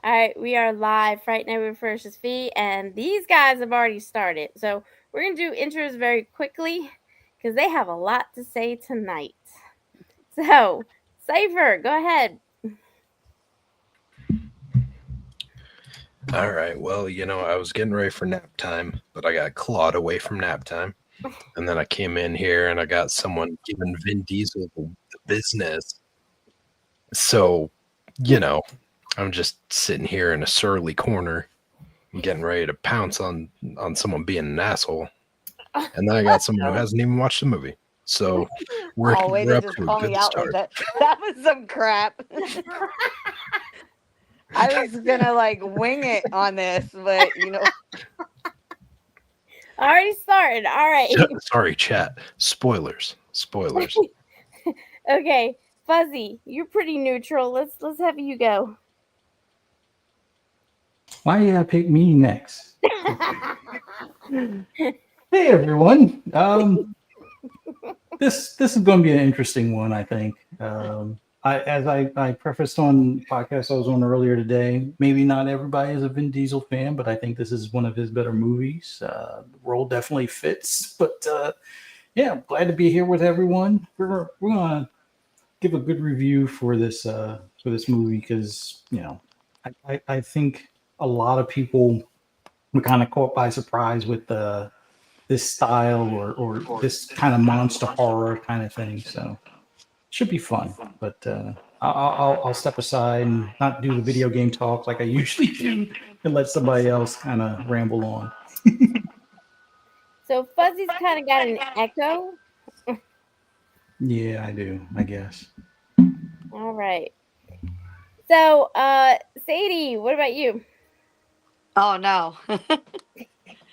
All right, we are live. Fright Night with Ferocious Fee, and these guys have already started. So we're gonna do intros very quickly because they have a lot to say tonight. So, Cypher, go ahead. All right. Well, I was getting ready for nap time, but I got clawed away from nap time. And then I came in here and I got someone giving Vin Diesel the business. So, you know, I'm just sitting here in a surly corner and getting ready to pounce on someone being an asshole. And then I got someone who hasn't even watched the movie. So we're Oh, way we're to up just to a call me good out like start. that. That was some crap. I was gonna like wing it on this, but Already started. All right. Sorry, chat. Spoilers. Spoilers. Okay, Fuzzy, you're pretty neutral. Let's have you go. Why you gotta pick me next? Hey everyone. This is going to be an interesting one, I think. As I prefaced on podcast I was on earlier today, maybe not everybody is a Vin Diesel fan, but I think this is one of his better movies. The role definitely fits, but yeah, I'm glad to be here with everyone. We're gonna give a good review for this movie because I think a lot of people were kind of caught by surprise with this style or this kind of monster horror kind of thing. So should be fun. But I'll step aside and not do the video game talk like I usually do, and let somebody else kind of ramble on. So Fuzzy's kind of got an echo. Yeah, I do. I guess. All right. So, Sadie, what about you? oh no.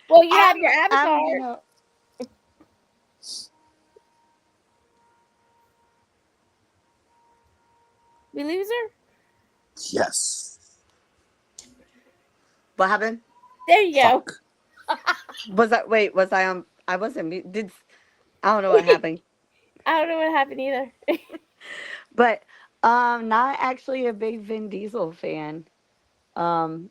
Well, you have your avatar. I'm no. We lose her. Yes. What happened? There you go. Fuck. Was I on? I wasn't. I don't know what happened, I don't know what happened either. but not actually a big Vin Diesel fan. Um,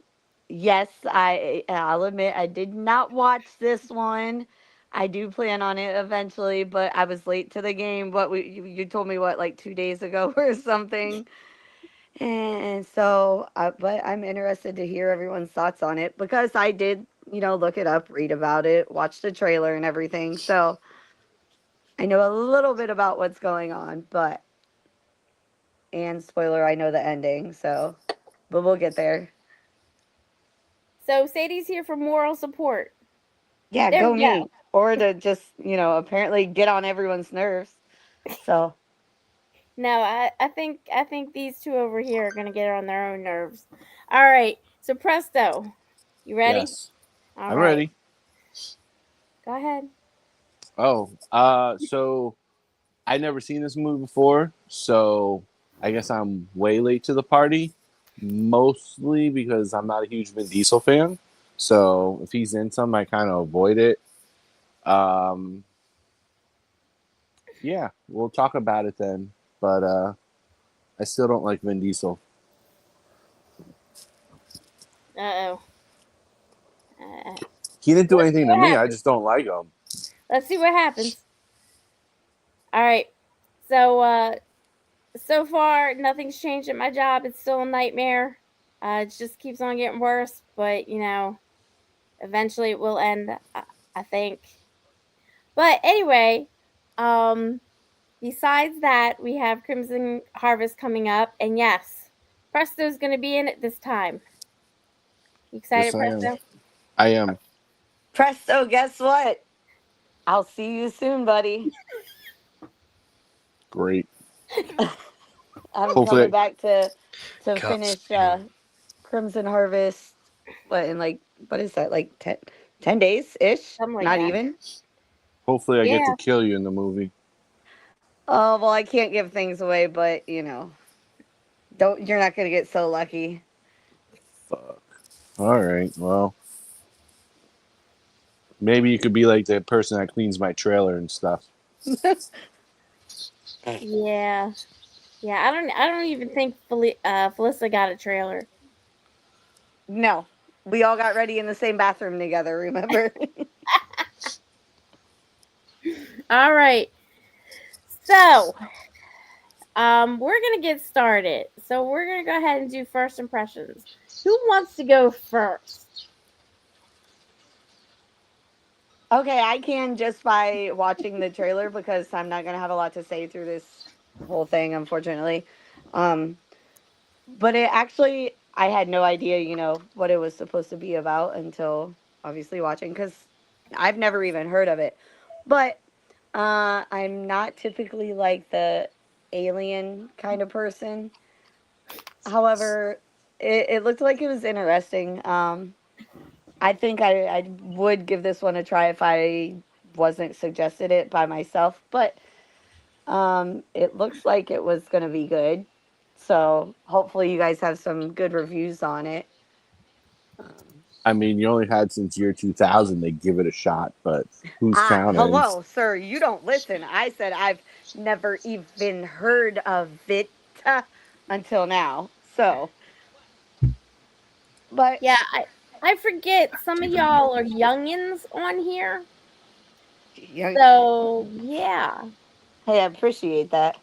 yes, I'll admit I did not watch this one. I do plan on it eventually, but I was late to the game. You told me what, like 2 days ago or something. And so, but I'm interested to hear everyone's thoughts on it because I did, look it up, read about it, watch the trailer and everything. So I know a little bit about what's going on, and spoiler, I know the ending. So, but we'll get there. So Sadie's here for moral support. Yeah, There go we go. me. Or to just, apparently get on everyone's nerves. So, No, I think these two over here are gonna get her on their own nerves. All right. So Presto, you ready? Yes. All I'm right. ready. Go ahead. Oh, so I never seen this movie before, so I guess I'm way late to the party. Mostly because I'm not a huge Vin Diesel fan. So if he's in some, I kind of avoid it. Um, yeah, we'll talk about it then. But I still don't like Vin Diesel. Uh oh. Uh, He didn't do let's see anything to what me. I happens. just don't like him. Let's see what happens. All right. So so far nothing's changed at my job. It's still a nightmare. It just keeps on getting worse. But eventually it will end. I think. But anyway, um, besides that, we have Crimson Harvest coming up, and yes, Presto's going to be in it this time. You Yes, excited, I am. Presto? I am. presto, guess what? I'll see you soon, buddy. Great. I'm coming Hopefully, back to finish Godspeed. Crimson Harvest. What in like what is that like 10 days ish? Something like Not that. even. I get to Yeah. kill you in the movie. Oh well, I can't give things away, but don't you're not gonna get so lucky. Fuck. All right. Well, maybe you could be like the person that cleans my trailer and stuff. Yeah. Yeah. I don't even think Felissa got a trailer. No, we all got ready in the same bathroom together. Remember? All right. So, we're gonna get started. So we're gonna go ahead and do first impressions. Who wants to go first? Okay, I can just by watching the trailer because I'm not gonna have a lot to say through this whole thing, unfortunately. Um, but it actually, I had no idea, what it was supposed to be about until obviously watching because I've never even heard of it. But I'm not typically like the alien kind of person. However, it looked like it was interesting. I think I would give this one a try if I wasn't suggested it by myself, but it looks like it was going to be good. So hopefully you guys have some good reviews on it. I mean, you only had since year 2000 to give it a shot, but who's counting? Hello, sir. You don't listen. I said I've never even heard of it until now. So, but Yeah, I forget some of y'all are youngins on here. yeah, So yeah. hey, I appreciate that.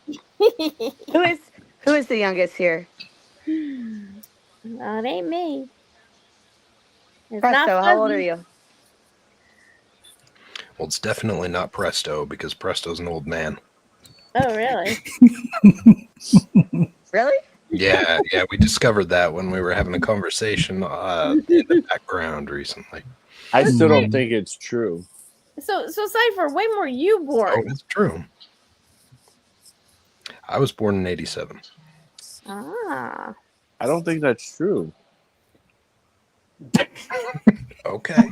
Who is the youngest here? No, it ain't me. It's not Presto, how old are Fuzzy. you? Well, it's definitely not Presto because Presto's an old man. Oh, really? Really? Yeah, we discovered that when we were having a conversation in the background recently. I still don't think it's true. So Cypher, when were you Oh, born? it's true. I was born in 87. Ah. I don't think that's true. Okay.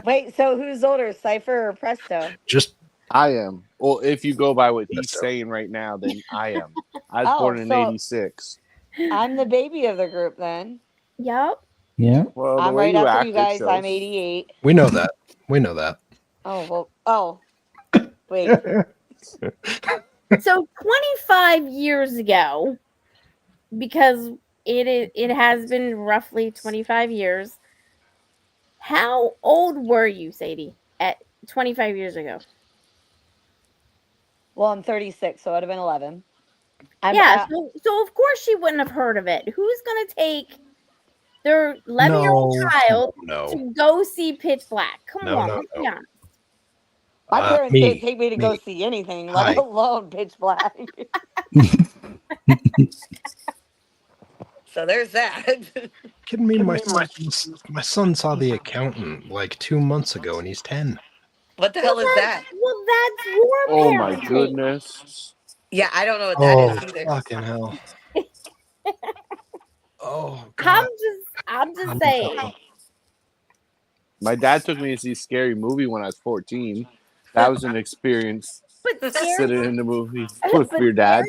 Wait, so who's older, Cypher or Presto? Just I am. Well, if you go by what he's Presto. saying right now, then I am. I was Oh, born in so 86. I'm the baby of the group then. Yup. Yeah. Well, the I'm way right you after act, you it guys. I'm shows. 88. we know that. We know that. Oh, well, oh, wait. So 25 years ago, because it has been roughly 25 years. How old were you, Sadie, at 25 years ago? Well, I'm 36, so it would have been 11. I'm Yeah, so of course she wouldn't have heard of it. Who's gonna take their 11-year-old child No. to go see Pitch Black? Come No, on, no, let's be no. honest. my parents didn't take me to go me. see anything, Hi. let alone Pitch Black. So there's that. Kidding me? My son saw The Accountant like 2 months ago, and he's 10. What the hell is that? Well, that's your Oh my parenting. goodness. Yeah, I don't know what that is either. Fucking hell! Oh God! I'm just saying. My dad took me to see Scary Movie when I was 14. That was an experience But sitting in the movie with your dad.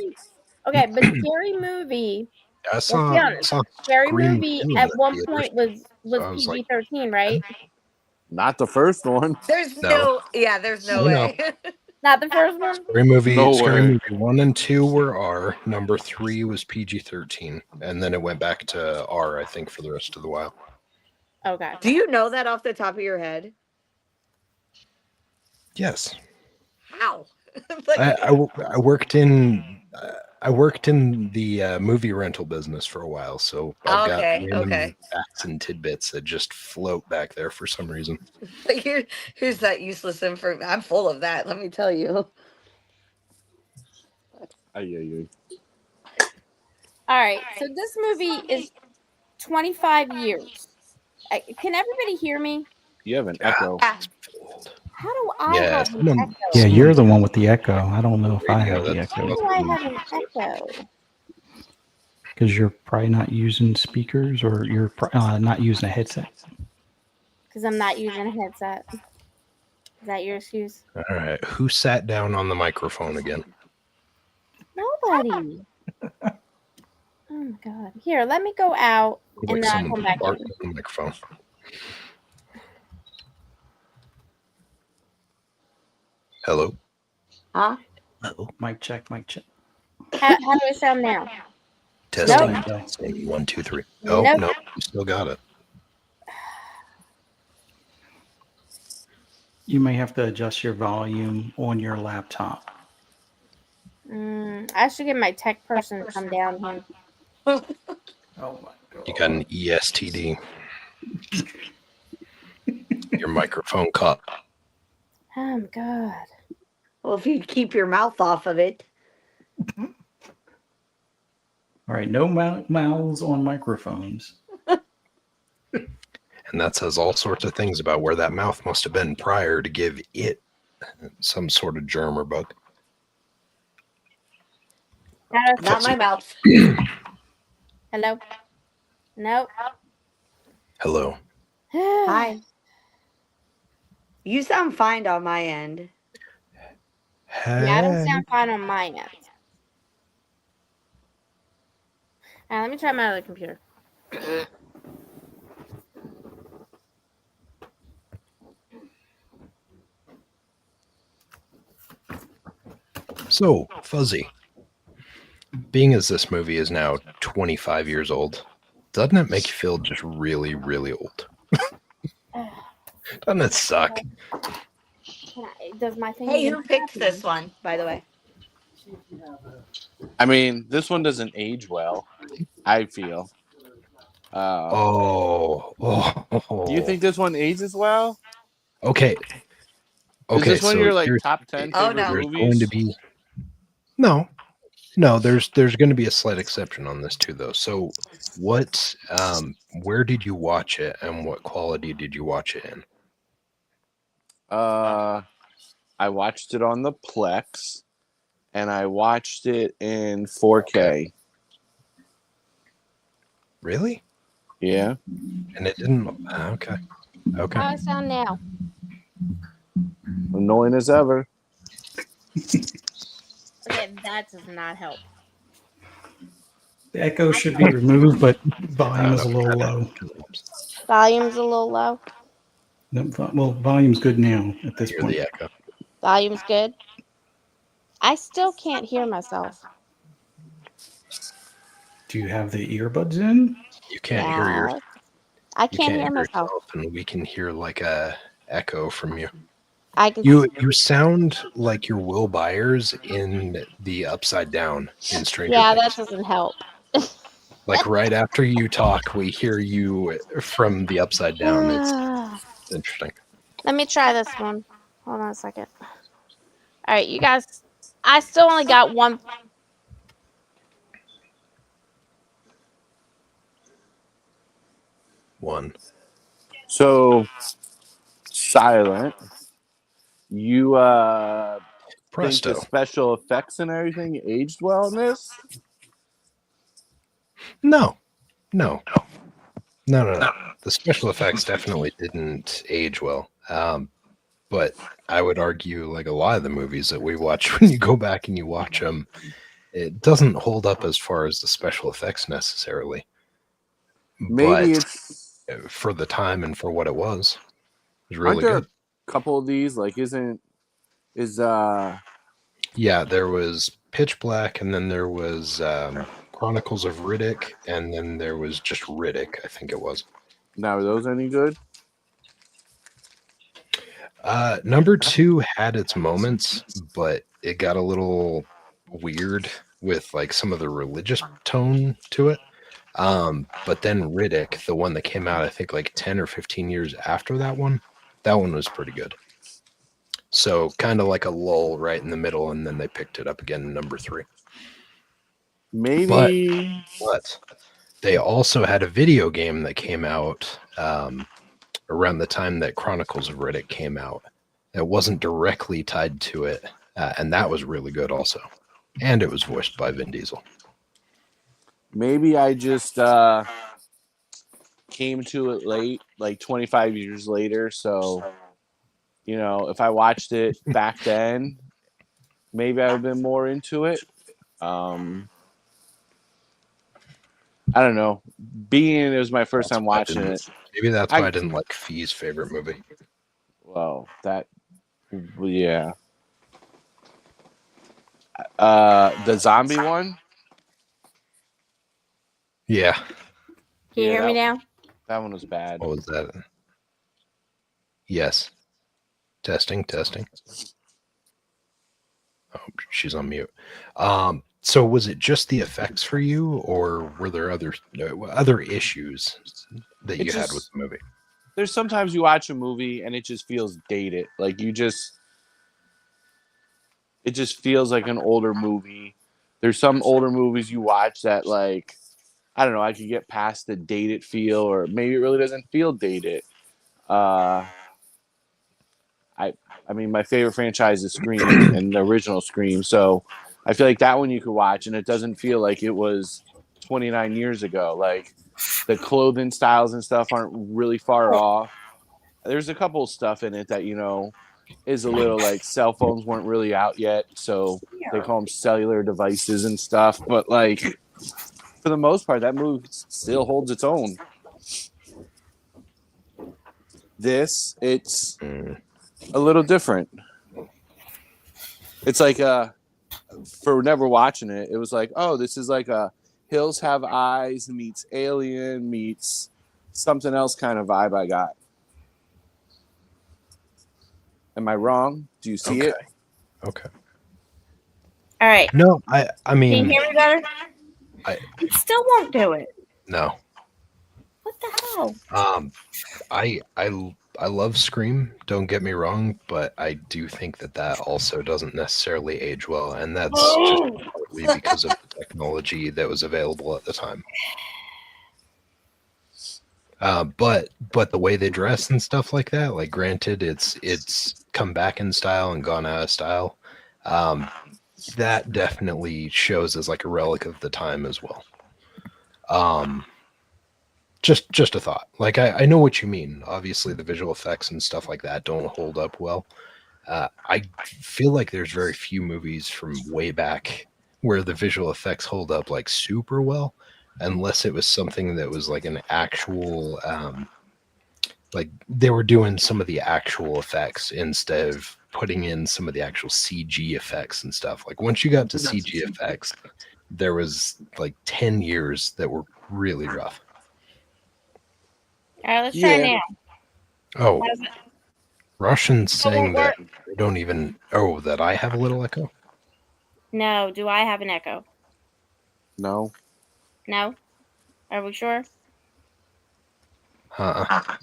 Okay, but Scary Movie. I Let's be saw honest. Scary Scream Movie 2 in at the one theaters, point was so I was like, PG-13, right? Not the first one. There's No. there's no We know. way. Not the first one. Scary Movie No way. 1 and 2 were R. Number 3 was PG-13, and then it went back to R, I think, for the rest of the while. Okay. Do you know that off the top of your head? Yes, How? I worked in the movie rental business for a while, so I've got random facts and tidbits that just float back there for some reason. Here's that useless info. I'm full of that, let me tell you. Ay. All right. So this movie is 25 years. Can everybody hear me? You have an echo. Ah, How do I Yeah, have an someone- echo? Yeah, you're the one with the echo. I don't know if I Radio, have the that's- How echo do I have an echo? because you're probably not using speakers or you're not using a headset. Because I'm not using a headset. Is that your excuse? All right, who sat down on the microphone again? Nobody. Oh my god. Here, let me go out and Like then I'll someone come back barked in. on the microphone. Hello. huh? Hello. Mic check, mic check. How do I sound now? Testing. Nope. Testing. 1, 2, 3. Oh Nope. no, you still got it. You may have to adjust your volume on your laptop. I should get my tech person to come down here. Oh my god. You got an ESTD. Your microphone caught. Oh God. Well, if you keep your mouth off of it. All right, no mouths on microphones. And that says all sorts of things about where that mouth must have been prior to give it some sort of germ or bug. Not my mouth. Hello. Nope. Hello. Hi. You sound fine on my end. Yeah, I don't sound fine on my end. Let me try my other computer. So, Fuzzy, being as this movie is now 25 years old, doesn't it make you feel just really, really old? Doesn't it suck? Does my thing? Hey, who picked this one, by the way? I mean, this one doesn't age well, I feel. Oh. Do you think this one ages well? Okay. Is this one of your like here's- top 10 Oh, favorite no. There's movies? going to be no. There's going to be a slight exception on this too, though. So, what? Where did you watch it, and what quality did you watch it in? I watched it on the Plex, and I watched it in 4K. Really? Yeah. And it didn't. Okay. Okay. How I sound now? Annoying as ever. Okay, that does not help. The echo should be removed, but volume is a little low. Volume's a little low. No, well, volume's good now at this Hear point. the echo. Volume's good. I still can't hear myself. Do you have the earbuds in? You can't hear your. I You can't hear myself. yourself, and we can hear like a echo from you. I can. You sound like you're Will Byers in the Upside Down in Stranger Yeah, that Things. doesn't help. Like right after you talk, we hear you from the Upside Down. It's interesting. Let me try this one. Hold on a second. All right, you guys. I still only got one. One. So, Silent, you think Presto. the special effects and everything aged well in this? No. The special effects definitely didn't age well. But I would argue, like a lot of the movies that we watch, when you go back and you watch them, it doesn't hold up as far as the special effects necessarily. Maybe but it's for the time and for what it was aren't really there good. a couple of these like Yeah, there was Pitch Black, and then there was Chronicles of Riddick, and then there was just Riddick, I think it was. now are those any good? Number 2 had its moments, but it got a little weird with like some of the religious tone to it. But then Riddick, the one that came out, I think like 10 or 15 years after that one was pretty good. So kind of like a lull right in the middle, and then they picked it up again in number 3. Maybe But they also had a video game that came out around the time that Chronicles of Riddick came out. It wasn't directly tied to it, and that was really good also. And it was voiced by Vin Diesel. maybe I just came to it late, like 25 years later. So, if I watched it back then, maybe I would have been more into it. I don't know. Being it was my first time watching it. Maybe that's why I didn't like Fee's favorite movie. Well, yeah. The zombie one? Yeah. Can you hear me now? That one was bad. What was that? Yes. Testing, testing. Oh, she's on mute. So was it just the effects for you, or were there other issues that It you had with just the movie? there's sometimes you watch a movie and it just feels dated. Like it just feels like an older movie. There's some older movies you watch that like I don't know, I could get past the dated feel, or maybe it really doesn't feel dated. Uh, I mean, my favorite franchise is Scream and the original Scream, so I feel like that one you could watch and it doesn't feel like it was 29 years ago. Like the clothing styles and stuff aren't really far off. There's a couple of stuff in it that is a little like cell phones weren't really out yet, so they call them cellular devices and stuff. But like for the most part, that movie still holds its own. It's Mm. a little different. It's like for never watching it, it was like, oh, this is like a Hills Have Eyes meets Alien meets something else kind of vibe I got. Am I wrong? Do you see it? Okay. All right. No, I Can you mean, hear me better? I It still won't do it. no. What the hell? I love Scream. Don't get me wrong, but I do think that also doesn't necessarily age well, and that's just partly because of the technology that was available at the time. But the way they dress and stuff like that, like granted, it's come back in style and gone out of style. That definitely shows as like a relic of the time as well. Just a thought. Like I know what you mean. Obviously, the visual effects and stuff like that don't hold up well. I feel like there's very few movies from way back where the visual effects hold up like super well, unless it was something that was like an actual, like they were doing some of the actual effects instead of putting in some of the actual CG effects and stuff. Like once you got to CG effects, there was like 10 years that were really rough. All right, let's try Yeah. now. Oh, How's it? Russians saying won't that they don't even. Oh, that I have a little echo. No, do I have an echo? No. No? Are we sure? Uh, I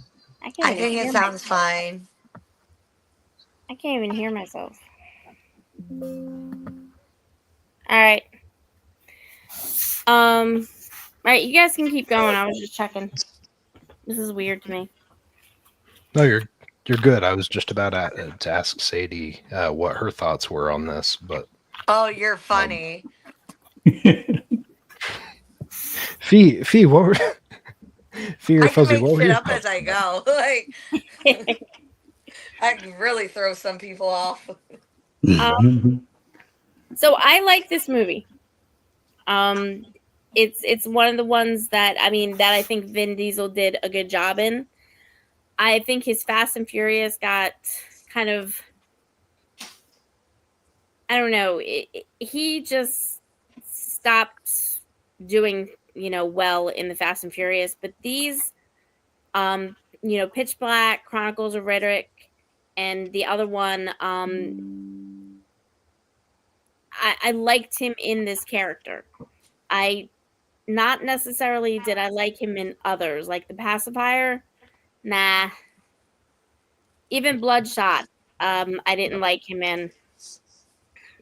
can't I even think it hear sounds myself. fine. I can't even hear myself. All right. All right, you guys can keep going. I was just checking. This is weird to me. no, you're good. I was just about to ask Sadie what her thoughts were on this, but Oh, you're funny. Fee, what were Fee or I can Fuzzy? make What were shit your up thoughts as I on that? go. Like I can really throw some people off. So I like this movie. It's one of the ones that I think Vin Diesel did a good job in. I think his Fast and Furious got kind of, I don't know, he just stopped doing well in the Fast and Furious, but these Pitch Black, Chronicles of Riddick, and the other one, I liked him in this character. I Not necessarily did I like him in others, like The Pacifier. Nah. Even Bloodshot, I didn't like him in.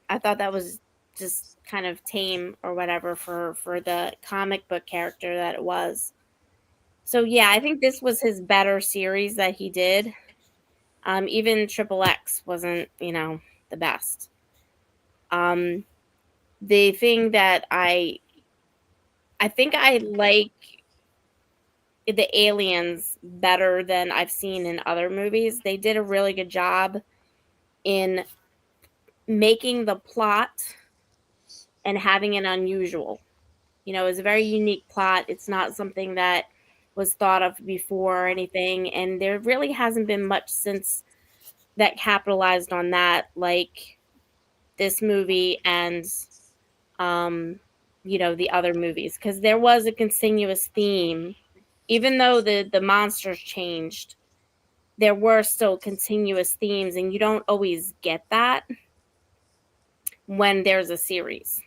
I thought that was just kind of tame or whatever for the comic book character that it was. So yeah, I think this was his better series that he did. Even Triple X wasn't, the best. The thing that I think I like the aliens better than I've seen in other movies. They did a really good job in making the plot and having it unusual. It's a very unique plot. It's not something that was thought of before or anything. And there really hasn't been much since that capitalized on that, like this movie and the other movies. Because there was a continuous theme. Even though the monsters changed, there were still continuous themes, and you don't always get that when there's a series.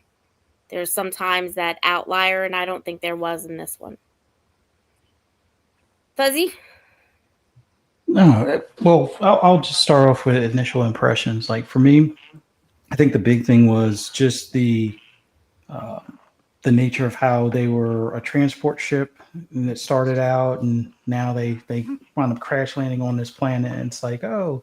There's sometimes that outlier, and I don't think there was in this one. Fuzzy? No, well, I'll just start off with initial impressions. Like for me, I think the big thing was just uh, the nature of how they were a transport ship, and it started out, and now they wound up crash landing on this planet, and it's like, oh,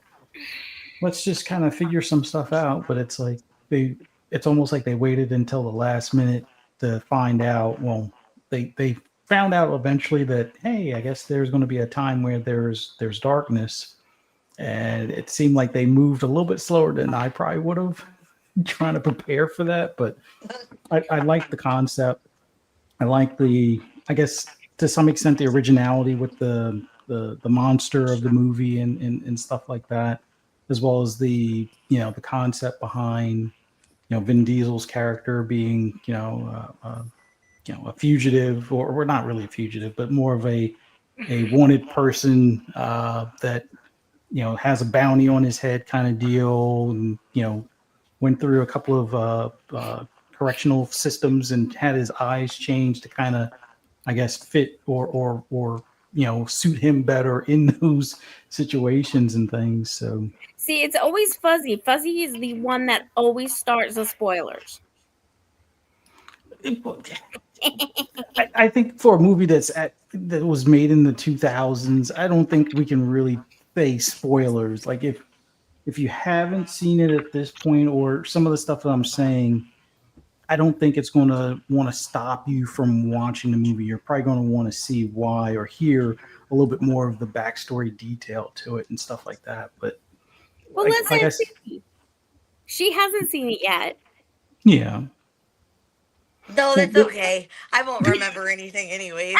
let's just kind of figure some stuff out. But it's like it's almost like they waited until the last minute to find out. Well, they found out eventually that, hey, I guess there's going to be a time where there's darkness, and it seemed like they moved a little bit slower than I probably would have, trying to prepare for that. But I like the concept. I like I guess to some extent, the originality with the monster of the movie and stuff like that, as well as the concept behind Vin Diesel's character being a fugitive, or not really a fugitive, but more of a wanted person that has a bounty on his head kind of deal, and went through a couple of correctional systems and had his eyes changed to kind of, I guess, fit or suit him better in those situations and things. So See, it's always Fuzzy. Fuzzy is the one that always starts the spoilers. I think for a movie that was made in the 2000s, I don't think we can really say spoilers. Like if you haven't seen it at this point, or some of the stuff that I'm saying, I don't think it's going to want to stop you from watching the movie. You're probably going to want to see why, or hear a little bit more of the backstory detail to it and stuff like that. But Well, listen, she hasn't seen it yet. Yeah. No, that's okay. I won't remember anything anyways.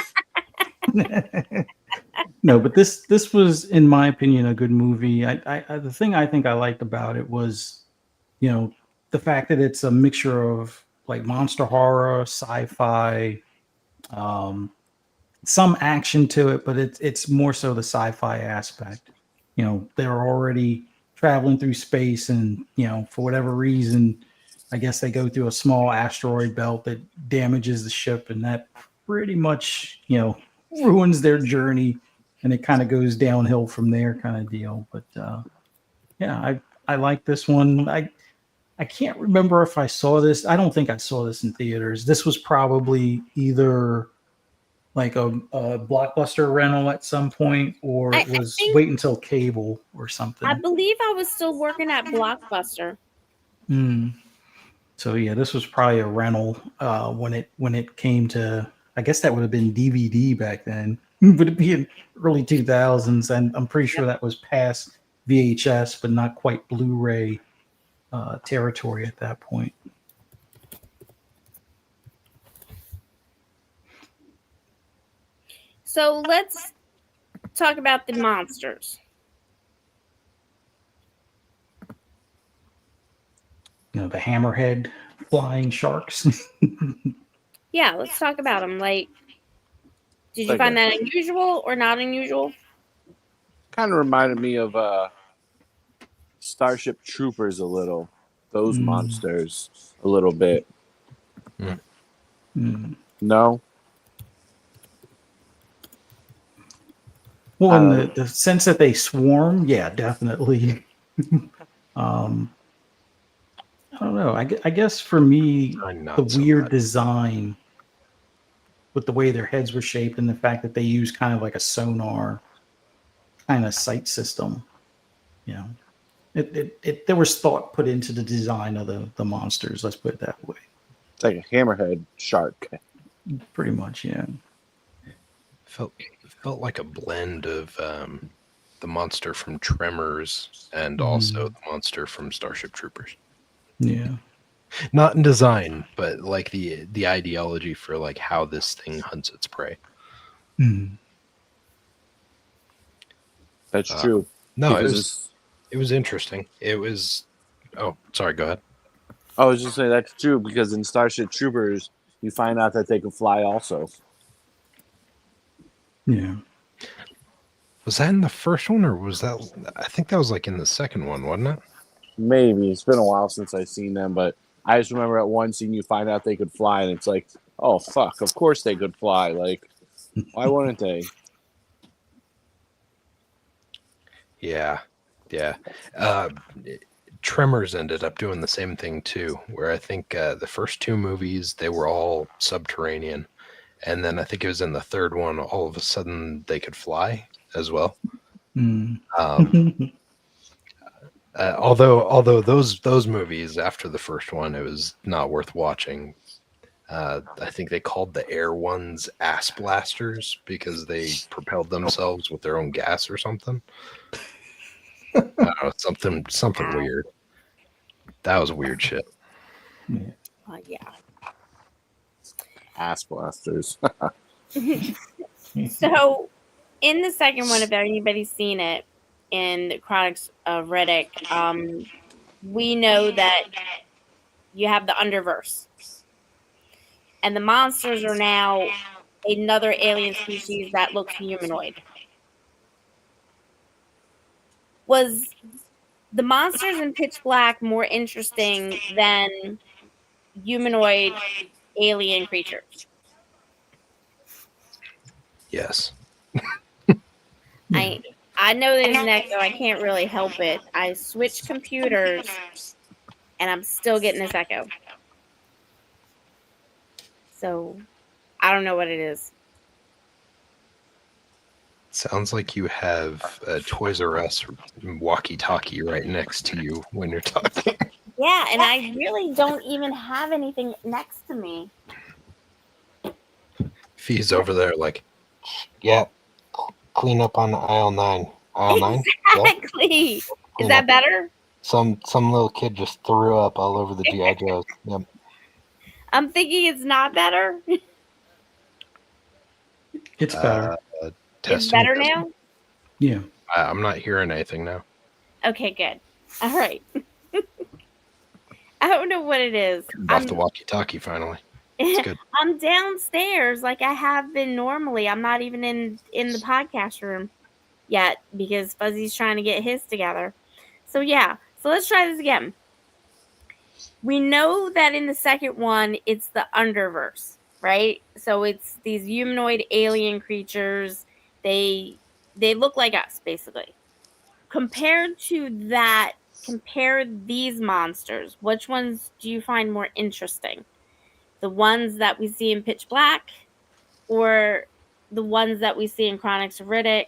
No, but this was, in my opinion, a good movie. The thing I think I liked about it was, the fact that it's a mixture of like monster horror, sci-fi, some action to it, but it's more so the sci-fi aspect. They're already traveling through space, and for whatever reason, I guess they go through a small asteroid belt that damages the ship, and that pretty much ruins their journey, and it kind of goes downhill from there, kind of deal. But yeah, I like this one. I can't remember if I saw this. I don't think I saw this in theaters. This was probably either like a Blockbuster rental at some point, or it was wait until cable or something. I believe I was still working at Blockbuster. So yeah, this was probably a rental when it came to. I guess that would have been DVD back then. Would it be in early 2000s? And I'm pretty sure that was past VHS, but not quite Blu-ray territory at that point. So let's talk about the monsters. The hammerhead flying sharks. Yeah, let's talk about them. Like, did you find that unusual or not unusual? Kind of reminded me of Starship Troopers a little. Those monsters a little bit. No? Well, in the sense that they swarm, yeah, definitely. I don't know. I guess for me, the weird design with the way their heads were shaped, and the fact that they use kind of like a sonar kind of sight system, there was thought put into the design of the monsters. Let's put it that way. It's like a hammerhead shark. Pretty much, yeah. Felt like a blend of the monster from Tremors and also the monster from Starship Troopers. Yeah. Not in design, but like the ideology for like how this thing hunts its prey. That's true. No, it was interesting. It was. Oh, sorry. Go ahead. I was just saying that's true, because in Starship Troopers, you find out that they can fly also. Yeah. Was that in the first one, or was that? I think that was like in the second one, wasn't it? Maybe it's been a while since I've seen them, but I just remember at one scene you find out they could fly, and it's like, oh fuck, of course they could fly. Like, why wouldn't they? Yeah, yeah. Uh, Tremors ended up doing the same thing too, where I think the first two movies they were all subterranean, and then I think it was in the third one all of a sudden they could fly as well. Mm. Although those movies after the first one, it was not worth watching. I think they called the air ones ass blasters because they propelled themselves with their own gas or something. I don't know, something weird. That was weird shit. Yeah. Ass blasters. So, in the second one, if anybody's seen it, in the Chronics of Riddick, we know that you have the Underverse, and the monsters are now another alien species that looks humanoid. Was the monsters in Pitch Black more interesting than humanoid alien creatures? Yes. I know there's an echo. I can't really help it. I switched computers, and I'm still getting this echo. So I don't know what it is. Sounds like you have a Toys R Us walkie-talkie right next to you when you're talking. Yeah, and I really don't even have anything next to me. Fee's over there like, yeah, clean up on aisle 9. Aisle 9? Exactly. Is Clean that up. better? Some little kid just threw up all over the G.I. Joes. Yep. I'm thinking it's not better. It's better. It's Testing. better now? Yeah. I'm not hearing anything now. Okay, good. All right. I don't know what it is. Off the walkie-talkie finally. It's good. I'm downstairs like I have been normally. I'm not even in the podcast room yet because Fuzzy's trying to get his together. So yeah. So let's try this again. We know that in the second one it's the Underverse, right? So it's these humanoid alien creatures. They look like us basically. Compared to that, compare these monsters. Which ones do you find more interesting? The ones that we see in Pitch Black or the ones that we see in Chronics of Riddick?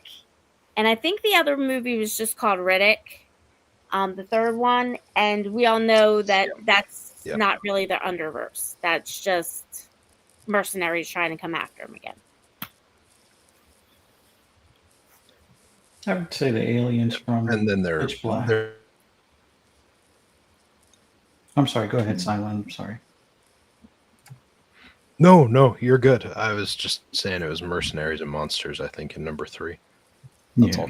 And I think the other movie was just called Riddick, the third one. And we all know that that's not really the Underverse. That's just mercenaries trying to come after him again. I would say the aliens from And then Pitch Black. I'm sorry. Go ahead, Simon. I'm sorry. No, you're good. I was just saying it was mercenaries and monsters, I think, in number 3. That's all.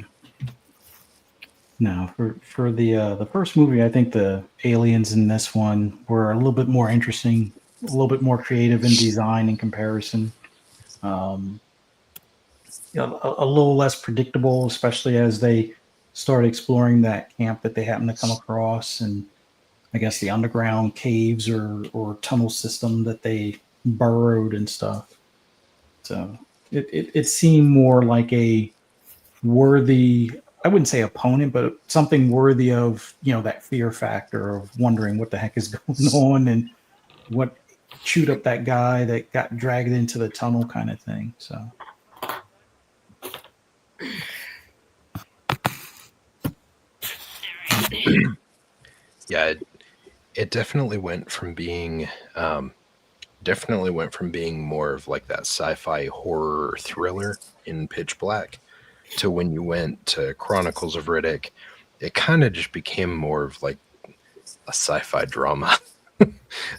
No, for the first movie, I think the aliens in this one were a little bit more interesting, a little bit more creative in design in comparison. A little less predictable, especially as they start exploring that camp that they happen to come across, and I guess the underground caves or tunnel system that they burrowed and stuff. So it seemed more like a worthy, I wouldn't say opponent, but something worthy of, that fear factor of wondering what the heck is going on and what chewed up that guy that got dragged into the tunnel kind of thing. So. Yeah, it definitely went from being more of like that sci-fi horror thriller in Pitch Black to when you went to Chronicles of Riddick, it kind of just became more of like a sci-fi drama.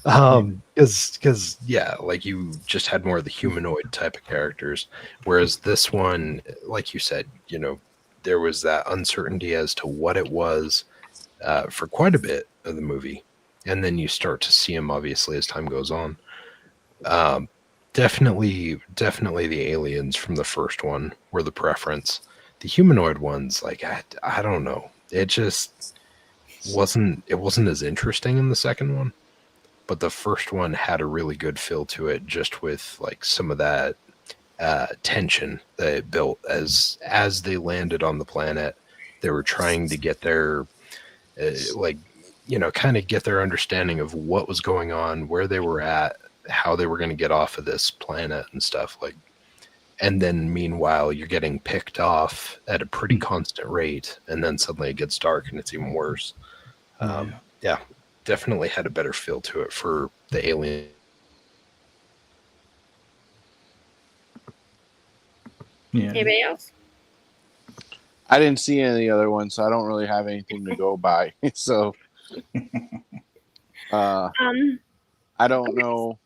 Because like you just had more of the humanoid type of characters, whereas this one, like you said, there was that uncertainty as to what it was for quite a bit of the movie, and then you start to see them obviously as time goes on. Definitely the aliens from the first one were the preference. The humanoid ones, like I don't know, it just wasn't as interesting in the second one, but the first one had a really good feel to it, just with like some of that tension that it built as they landed on the planet. They were trying to get their like kind of get their understanding of what was going on, where they were at, how they were going to get off of this planet and stuff. Like, and then meanwhile you're getting picked off at a pretty constant rate, and then suddenly it gets dark and it's even worse. Yeah, definitely had a better feel to it for the alien. Yeah. Anybody else? I didn't see any of the other ones, so I don't really have anything to go by. So I don't know.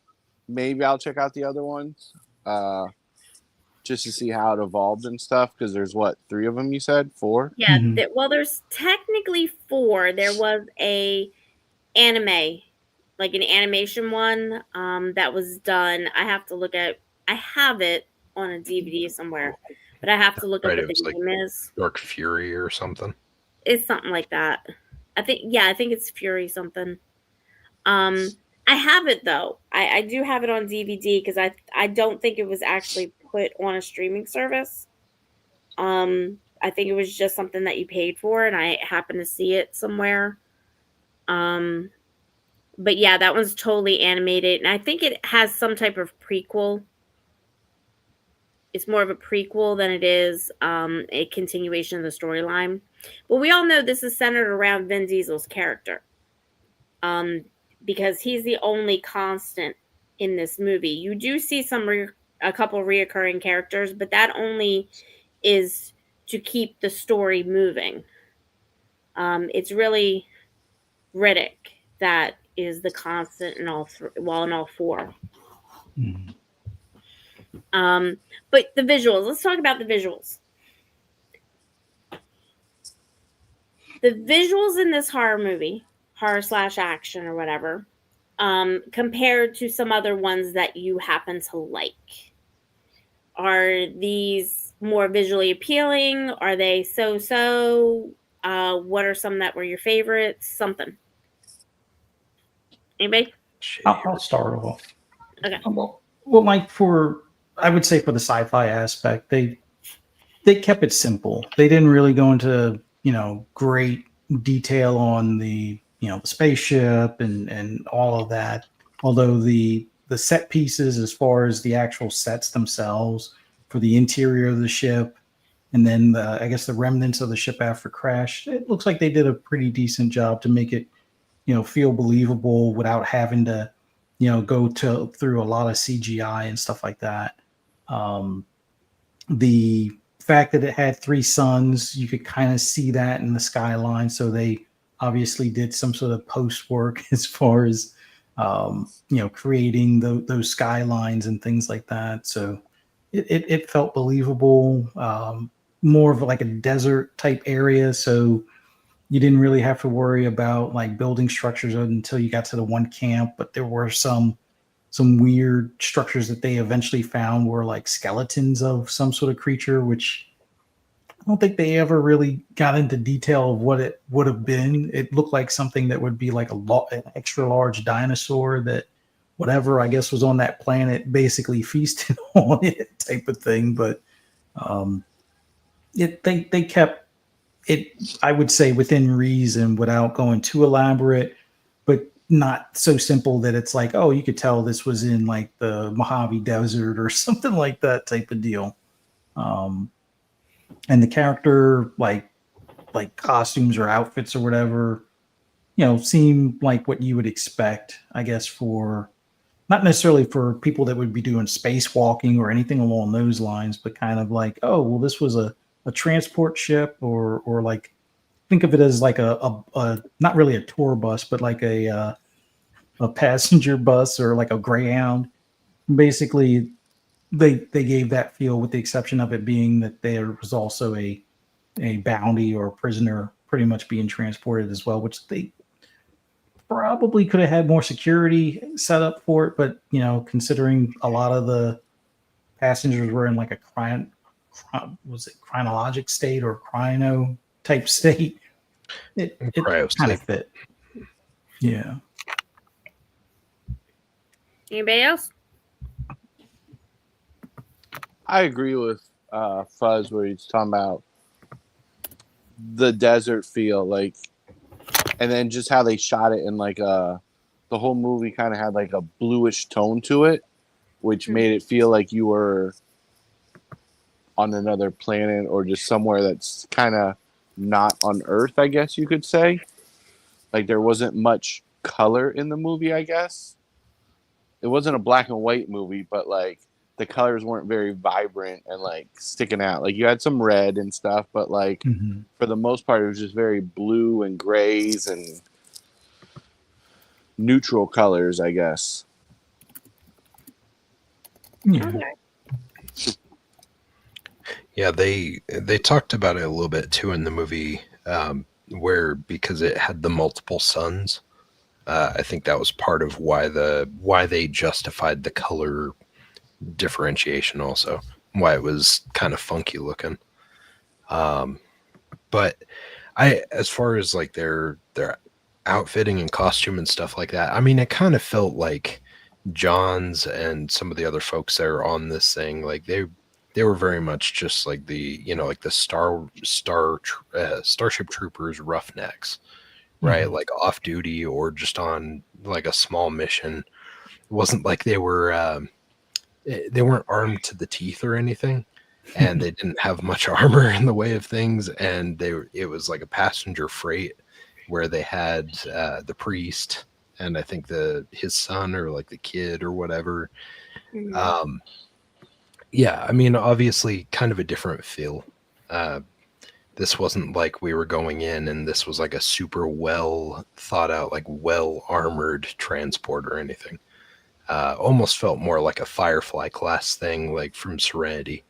Maybe I'll check out the other ones just to see how it evolved and stuff. Because there's what, 3 of them? You said 4? Yeah. Mhm. Well, there's technically 4. There was a anime, like an animation one, that was done. I have to look at. I have it on a DVD somewhere, but I have to look up Right, what it the was like name is. Dark Fury or something. It's something like that. I think it's Fury something. I have it though. I do have it on DVD because I don't think it was actually put on a streaming service. I think it was just something that you paid for, and I happened to see it somewhere. But yeah, that one's totally animated, and I think it has some type of prequel. It's more of a prequel than it is a continuation of the storyline. But we all know this is centered around Vin Diesel's character. Because he's the only constant in this movie. You do see a couple reoccurring characters, but that only is to keep the story moving. It's really Riddick that is the constant in all in all 4. Mhm. But the visuals. Let's talk about the visuals. The visuals in this horror/action or whatever, compared to some other ones that you happen to like. Are these more visually appealing? Are they so-so? What are some that were your favorites? Something. Anybody? I'll start off. Okay. Well, like I would say for the sci-fi aspect, they kept it simple. They didn't really go into great detail on the the spaceship and all of that. Although the set pieces, as far as the actual sets themselves for the interior of the ship, and then I guess the remnants of the ship after crash, it looks like they did a pretty decent job to make it feel believable without having to go through a lot of CGI and stuff like that. The fact that it had 3 suns, you could kind of see that in the skyline. So they obviously did some sort of post work as far as creating those skylines and things like that. So it felt believable. More of like a desert type area, so you didn't really have to worry about like building structures until you got to the one camp. But there were some weird structures that they eventually found were like skeletons of some sort of creature, which I don't think they ever really got into detail of what it would have been. It looked like something that would be like an extra large dinosaur that whatever I guess was on that planet basically feasted on it type of thing. But they kept it, I would say, within reason without going too elaborate, but not so simple that it's like, oh, you could tell this was in like the Mojave Desert or something like that type of deal. And the character, like costumes or outfits or whatever, seem like what you would expect, I guess, for not necessarily for people that would be doing spacewalking or anything along those lines, but kind of like, oh, well, this was a transport ship, or like think of it as like a not really a tour bus, but like a passenger bus or like a Greyhound. Basically, they gave that feel, with the exception of it being that there was also a bounty or a prisoner pretty much being transported as well, which they probably could have had more security set up for it. But considering a lot of the passengers were in like a was it chronologic state or chrono type state. It Cryo kind of state. fit. Yeah. Anybody else? I agree with Fuzz where he's talking about the desert feel, like, and then just how they shot it in like the whole movie kind of had like a bluish tone to it, which made it feel like you were on another planet or just somewhere that's kind of not on Earth, I guess you could say. Like there wasn't much color in the movie, I guess. It wasn't a black and white movie, but like the colors weren't very vibrant and like sticking out. Like you had some red and stuff, but like for the most part, it was just very blue and grays and neutral colors, I guess. Yeah. Okay. Yeah, they talked about it a little bit too in the movie, where because it had the multiple suns, I think that was part of why they justified the color differentiation, also why it was kind of funky looking. But as far as like their outfitting and costume and stuff like that, I mean, it kind of felt like John's and some of the other folks that are on this thing, like they were very much just like the, like the Starship Troopers Roughnecks, right? Like off duty or just on like a small mission. It wasn't like they weren't armed to the teeth or anything, and they didn't have much armor in the way of things. And it was like a passenger freight where they had the priest and I think his son or like the kid or whatever. Yeah, I mean, obviously kind of a different feel. This wasn't like we were going in and this was like a super well thought out, like well armored transport or anything. Almost felt more like a Firefly class thing, like from Serenity,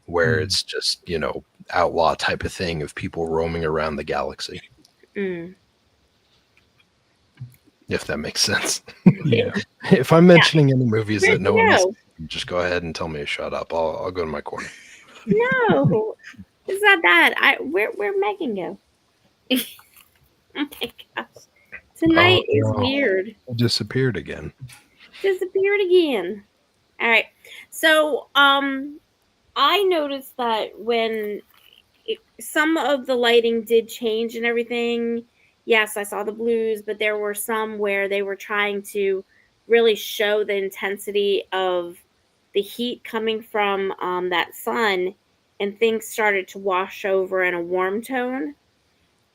where it's just, outlaw type of thing of people roaming around the galaxy. If that makes sense. Yeah. If I'm mentioning any movies that no one has, No, just go ahead and tell me to shut up. I'll go to my corner. no, it's not that. Where Megan go? Oh my gosh, tonight is no. weird. It disappeared again. Disappeared again. All right, so I noticed that when some of the lighting did change and everything. Yes, I saw the blues, but there were some where they were trying to really show the intensity of the heat coming from that sun, and things started to wash over in a warm tone.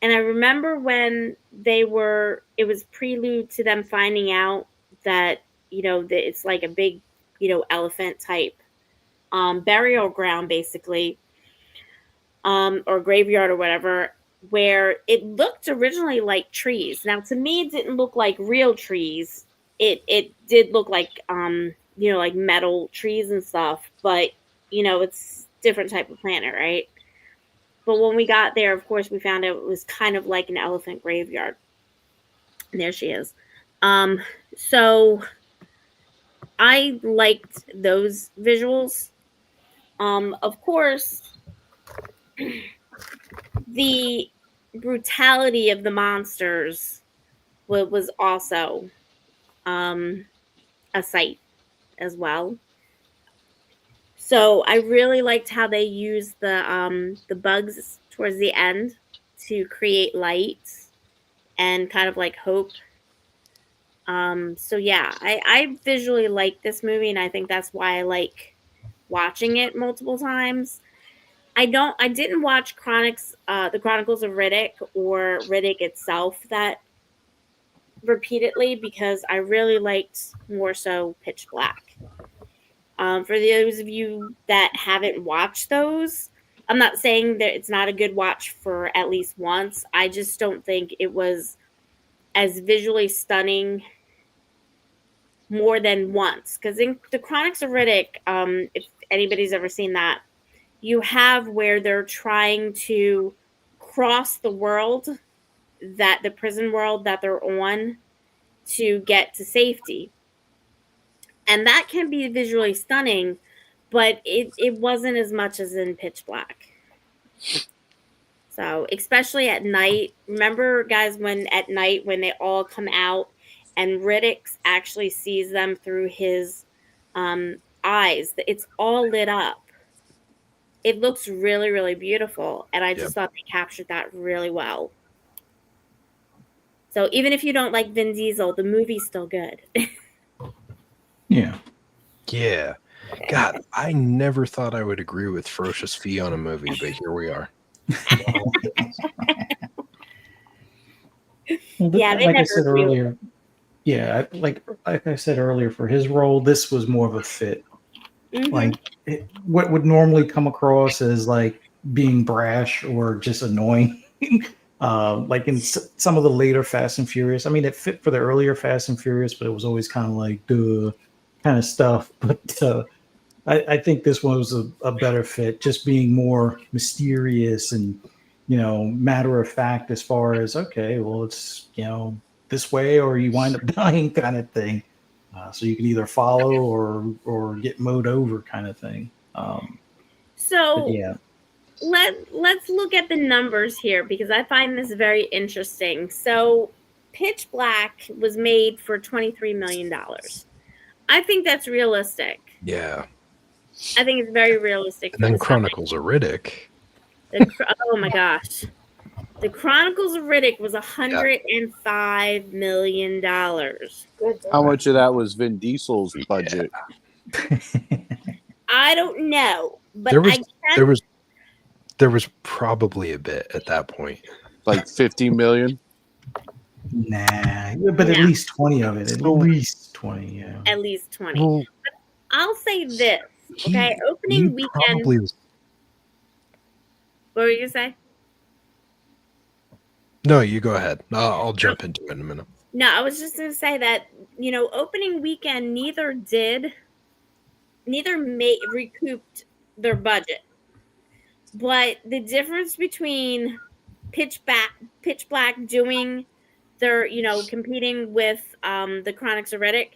And I remember when it was prelude to them finding out that, that it's like a big, elephant type burial ground, basically, or graveyard or whatever, where it looked originally like trees. Now, to me, it didn't look like real trees. It did look like like metal trees and stuff, but it's different type of planet, right? But when we got there, of course, we found out it was kind of like an elephant graveyard. And there she is. So I liked those visuals. Of course, the brutality of the monsters was also a sight as well. So I really liked how they used the bugs towards the end to create light and kind of like hope. So yeah, I visually like this movie, and I think that's why I like watching it multiple times. I didn't watch the Chronicles of Riddick or Riddick itself that repeatedly because I really liked more so Pitch Black. For those of you that haven't watched those, I'm not saying that it's not a good watch for at least once. I just don't think it was as visually stunning more than once. Because in the Chronicles of Riddick, if anybody's ever seen that, you have where they're trying to cross the world, that the prison world that they're on, to get to safety. And that can be visually stunning, but it wasn't as much as in Pitch Black. So, especially at night. Remember, guys, when at night when they all come out and Riddick actually sees them through his eyes, it's all lit up. It looks really, really beautiful, and I Yep. just thought they captured that really well. So even if you don't like Vin Diesel, the movie's still good. Yeah. Yeah. God, I never thought I would agree with Ferocious Fee on a movie, but here we are. Well, Yeah, they like I never said agree with earlier, yeah, like I said earlier, for his role, this was more of a fit. Mhm. Like what would normally come across as like being brash or just annoying. Like in some of the later Fast and Furious. I mean, it fit for the earlier Fast and Furious, but it was always kind of like duh kind of stuff. But I think this one was a better fit, just being more mysterious and, matter of fact as far as, okay, well, it's, this way or you wind up dying kind of thing. So you can either follow or get mowed over kind of thing. But So yeah, let's look at the numbers here because I find this very interesting. So Pitch Black was made for $23 million. I think that's realistic. Yeah. I think it's very realistic. And For then the size. Chronicles of Riddick. Oh my gosh. The Chronicles of Riddick was $105 million. How much of that was Vin Diesel's budget? I don't know, but there was probably a bit at that point. Like 50 million? nah, but at Nah. least 20 of it. At least 20, yeah. At least 20. Well, But I'll say this, he- okay? Opening he weekend. probably was- What were you gonna say? No, you go ahead. I'll jump into it in a minute. No, I was just gonna say that opening weekend neither recouped their budget, but the difference between Pitch Black doing their competing with the Chronics of Riddick,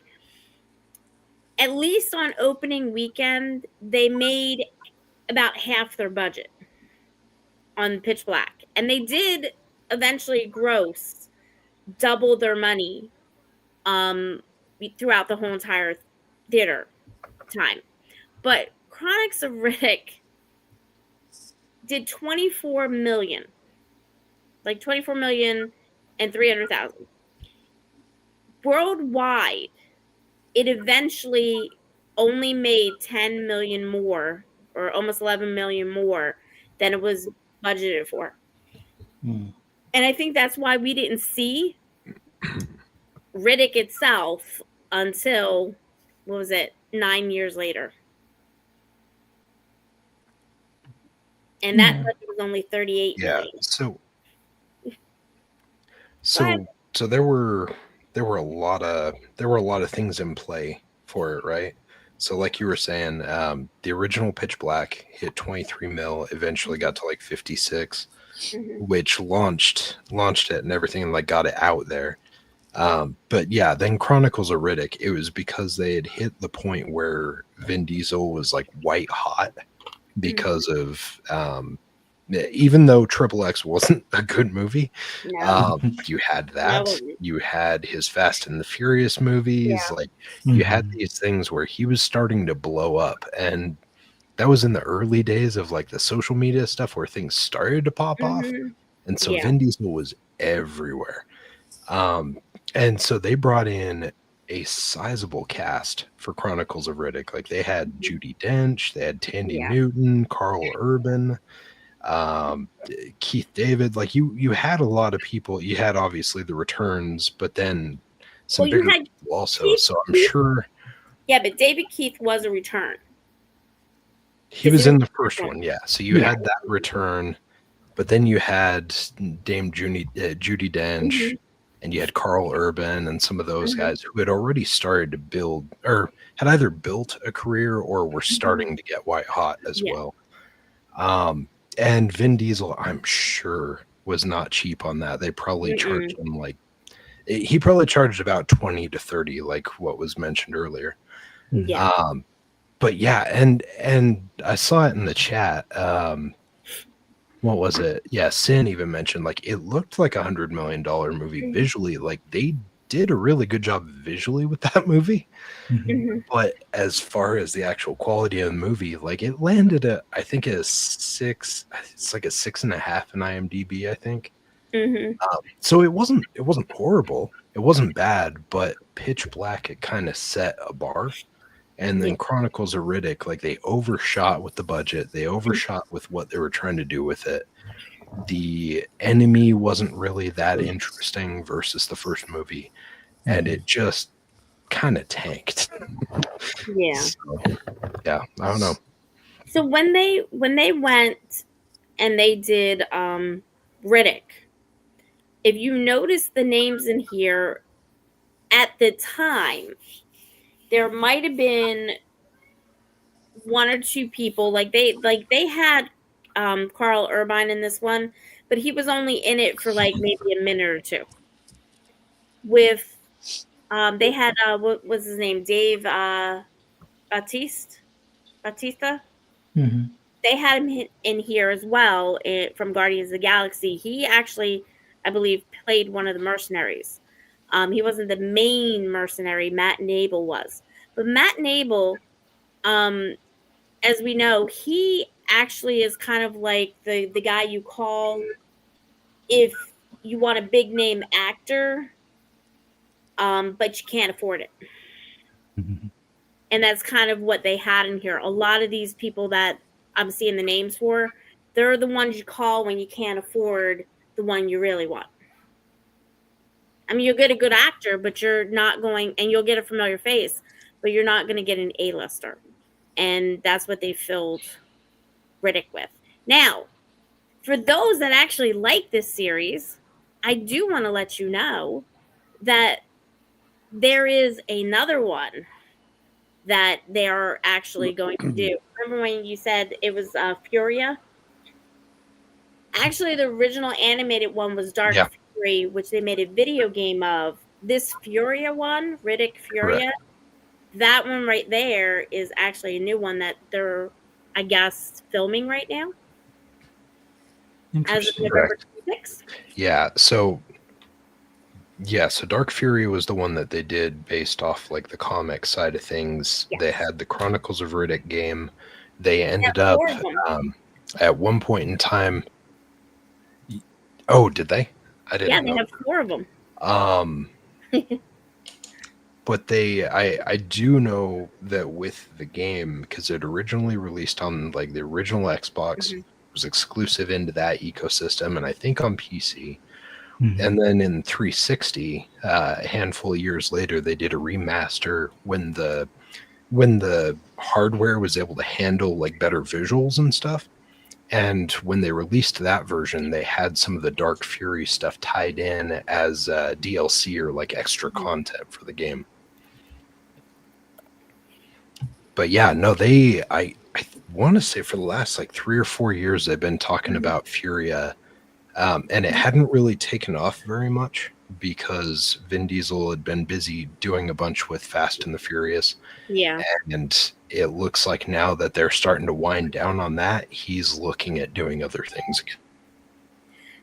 at least on opening weekend they made about half their budget on Pitch Black, and they did eventually gross double their money throughout the whole entire theater time. But Chronics of Riddick did 24 million. Like 24 million and 300,000. Worldwide, it eventually only made 10 million more, or almost 11 million more than it was budgeted for. And I think that's why we didn't see Riddick itself until, 9 years later. And that budget was only 38 million. So there were a lot of things in play for it, right? So like you were saying, the original Pitch Black hit 23 mil, eventually got to like 56, which launched it and everything, and like got it out there. But yeah, then Chronicles of Riddick, it was because they had hit the point where Vin Diesel was like white hot because of even though Triple X wasn't a good movie, you had that. You had his Fast and the Furious movies. Yeah. Like you had these things where he was starting to blow up, and that was in the early days of like the social media stuff where things started to pop off. And so Vin Diesel was everywhere. And so they brought in a sizable cast for Chronicles of Riddick. Like they had Judi Dench, they had Tandy Newton, Carl Urban, Keith David. Like you had a lot of people. You had obviously the returns, but then some bigger people also. So I'm sure. Yeah, but David Keith was a return. He was in the first one, yeah. So you had that return, but then you had Dame Judi Dench, and you had Carl Urban and some of those guys who had already started to build, or had either built a career or were starting to get white hot as well. And Vin Diesel, I'm sure, was not cheap on that. They probably charged him he probably charged about 20 to 30, like what was mentioned earlier. but yeah, and I saw it in the chat. What was it? Yeah, Sin even mentioned like it looked like $100 million movie visually. Like they did a really good job visually with that movie. Mhm. Mhm. But as far as the actual quality of the movie, like it landed at I think a 6. It's like a 6.5 in IMDb, I think. Mhm. So it wasn't horrible. It wasn't bad, but Pitch Black it kind of set a bar. And Yeah. then Chronicles of Riddick, like they overshot with the budget. They overshot with what they were trying to do with it. The enemy wasn't really that interesting versus the first movie, and Mhm. it just kind of tanked. Yeah. So, yeah, I don't know. So when they went and they did Riddick, if you notice the names in here at the time, there might have been one or two people like they had Carl Urban in this one, but he was only in it for like maybe a minute or two. With they had what was his name? Dave Batista. Mhm. They had him in here as well from Guardians of the Galaxy. He actually, I believe, played one of the mercenaries. He wasn't the main mercenary. Matt Nable was, but Matt Nable, um, as we know, he actually is kind of like the guy you call if you want a big name actor, but you can't afford it. Mhm. And that's kind of what they had in here. A lot of these people that I'm seeing the names for, they're the ones you call when you can't afford the one you really want. I mean, you'll get a good actor, but you're not going, and you'll get a familiar face, but you're not going to get an A-lister. And that's what they filled Riddick with. Now, for those that actually like this series, I do want to let you know that there is another one that they are actually going to do. Remember when you said it was Furia? Actually, the original animated one was Dark Yeah, Fury, which they made a video game of. This Furia one, Riddick correct. Furia, that one right there is actually a new one that they're, I guess, filming right now as of Interesting. November Correct. 26th. Yeah. So Dark Fury was the one that they did based off like the comic side of things. They Yes. had the Chronicles of Riddick game. They They have ended up 4 of them. at one point in time. Oh, did they? I Yeah, didn't they know. have 4 of them. Um, but I do know that with the game because it originally released on like the original Xbox, Mhm. was exclusive into that ecosystem, and I think on PC. Mhm. And then in 360, a handful of years later, they did a remaster when the hardware was able to handle like better visuals and stuff. And when they released that version, they had some of the Dark Fury stuff tied in as DLC or like extra Mhm. content for the game. But yeah, no, I want to say for the last like 3 or 4 years, they've been talking Mhm. about Furia. And it hadn't really taken off very much because Vin Diesel had been busy doing a bunch with Fast and the Furious. Yeah. And it looks like now that they're starting to wind down on that, he's looking at doing other things again.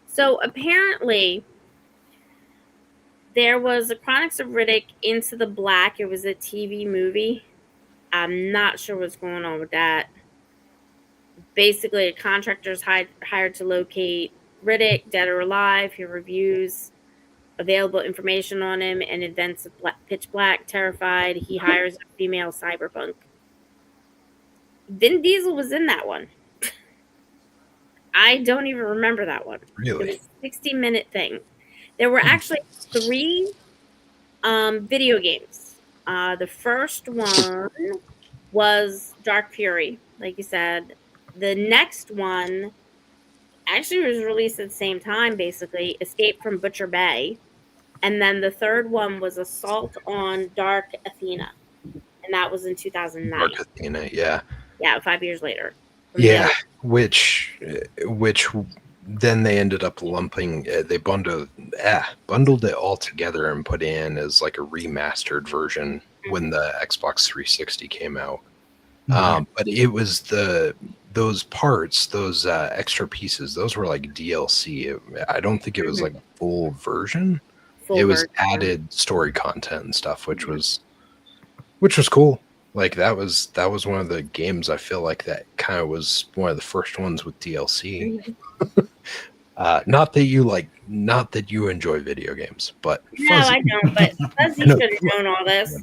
So apparently, there was a Chronics of Riddick Into the Black. It was a TV movie. I'm not sure what's going on with that. Basically, a contractor's hired to locate Riddick, dead or alive. He reviews available information on him and events of pitch black. Terrified, he hires a female cyberpunk. Vin Diesel was in that one. I don't even remember that one. It Really? was a 60-minute thing. There were actually 3 video games. The first one was Dark Fury, like you said. The next one actually was released at the same time, basically, Escape from Butcher Bay. And then the third one was Assault on Dark Athena. And that was in 2009. Dark Athena, yeah. Yeah, 5 years later from the Yeah, other. which then they ended up lumping, they bundled it all together and put in as like a remastered version when the Xbox 360 came out. But it was those parts, those extra pieces, those were like DLC. I don't think it was like a full version. Full It was version. added story content and stuff, which was cool. Like that was one of the games I feel like that kind of was one of the first ones with DLC. Not that you enjoy video games, but No, I don't. But Fuzzy No. should have known all this.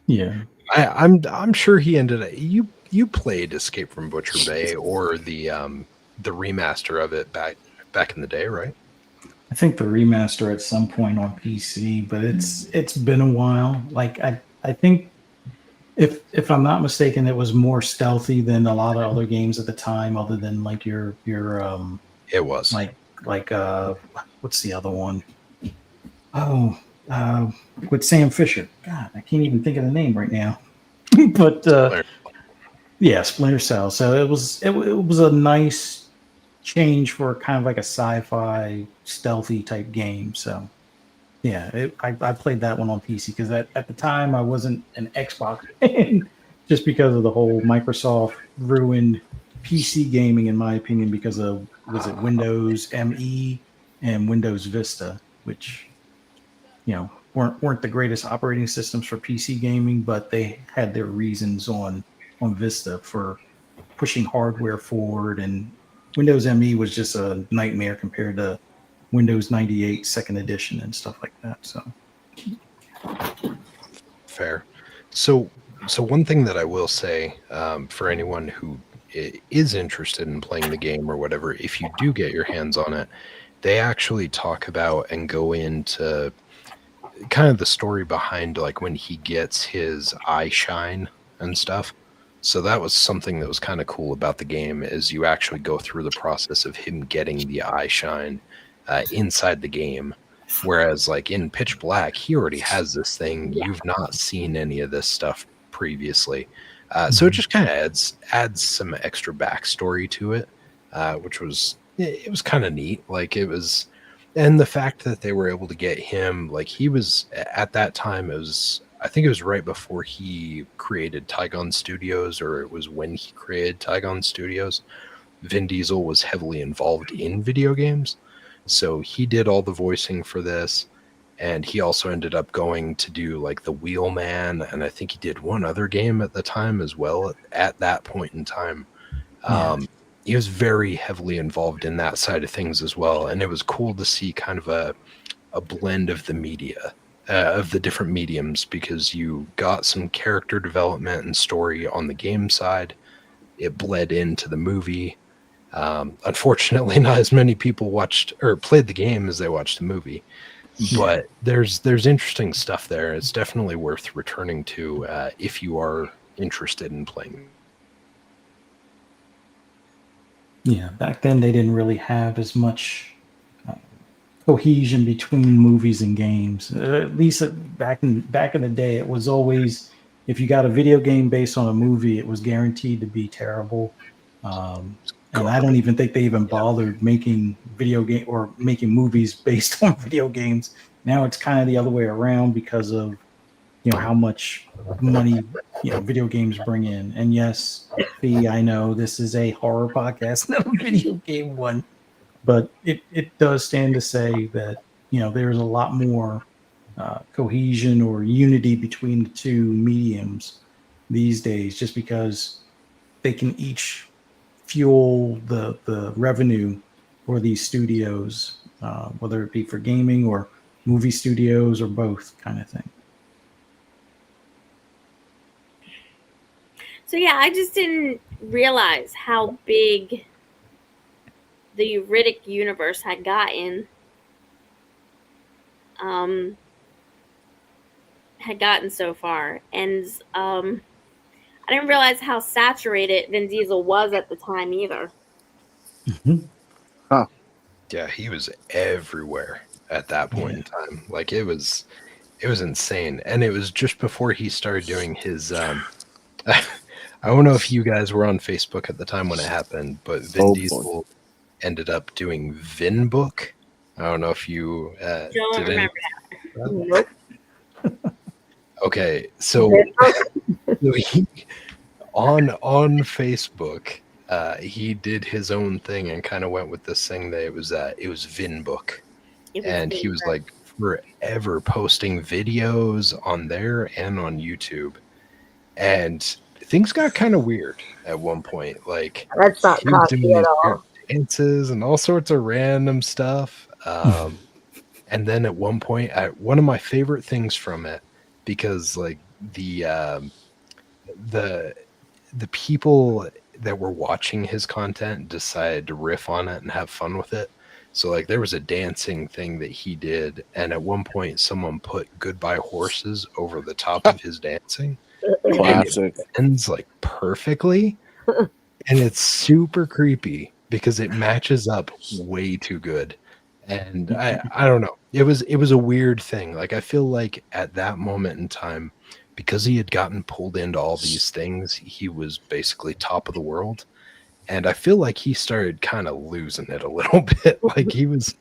Yeah. I'm sure he ended up. You played Escape from Butcher Bay or the remaster of it back in the day, right? I think the remaster at some point on PC, but it's been a while. Like I think if I'm not mistaken, it was more stealthy than a lot of other games at the time, other than like your It was like what's the other one? Oh, with Sam Fisher. God, I can't even think of the name right now. But yeah, Splinter Cell. So it was a nice change for kind of like a sci-fi stealthy type game. So yeah, I played that one on PC because at the time I wasn't an Xbox fan just because of the whole Microsoft ruined PC gaming, in my opinion, because of was it Windows ME and Windows Vista, which weren't the greatest operating systems for PC gaming, but they had their reasons on Vista for pushing hardware forward, and Windows ME was just a nightmare compared to Windows 98 second edition and stuff like that. So fair. So one thing that I will say for anyone who is interested in playing the game or whatever, if you do get your hands on it, they actually talk about and go into kind of the story behind like when he gets his eye shine and stuff. So that was something that was kind of cool about the game is you actually go through the process of him getting the eye shine inside the game. Whereas like in Pitch Black, he already has this thing. Yeah. You've not seen any of this stuff previously. So it just kind of adds some extra backstory to it, which was kind of neat. Like it was, and the fact that they were able to get him, like he was at that time, I think it was right before he created Tygon Studios, or it was when he created Tygon Studios. Vin Diesel was heavily involved in video games, so he did all the voicing for this. And he also ended up going to do like the Wheelman, and I think he did one other game at the time as well at that point in time. He was very heavily involved in that side of things as well. And it was cool to see kind of a blend of the media, of the different mediums, because you got some character development and story on the game side. It bled into the movie. Unfortunately, not as many people watched or played the game as they watched the movie. But there's interesting stuff there. It's definitely worth returning to if you are interested in playing. yeah, back then they didn't really have as much cohesion between movies and games. At least back in the day, it was always if you got a video game based on a movie, it was guaranteed to be terrible. And I don't even think they even bothered making video game or making movies based on video games. Now it's kind of the other way around because of how much money video games bring in. And yes, I know this is a horror podcast, not a video game one, but it does stand to say that there's a lot more cohesion or unity between the two mediums these days, just because they can each fuel the revenue for these studios, whether it be for gaming or movie studios or both kind of thing. So yeah, I just didn't realize how big the Riddick universe had gotten. Had gotten so far, and I didn't realize how saturated Vin Diesel was at the time either. Huh. Yeah, he was everywhere at that point in time. Like it was insane, and it was just before he started doing his. I don't know if you guys were on Facebook at the time when it happened, but Vin Diesel ended up doing Vin Book. I don't know if you Don't did remember that. Okay, so So he on Facebook, he did his own thing and kind of went with this thing that it was Vinbook, It was and he big, was but like forever posting videos on there and on YouTube, and things got kind of weird at one point. Like That's not he was cocky doing at these weird all. dances and all sorts of random stuff. And then at one point, one of my favorite things from it, because like the the people that were watching his content decided to riff on it and have fun with it. So like there was a dancing thing that he did, and at one point someone put "Goodbye Horses" over the top of his dancing, and Classic. it ends like perfectly, and it's super creepy because it matches up way too good. And I don't know. It was a weird thing. Like I feel like at that moment in time, because he had gotten pulled into all these things, he was basically top of the world. And I feel like he started kind of losing it a little bit. Like he was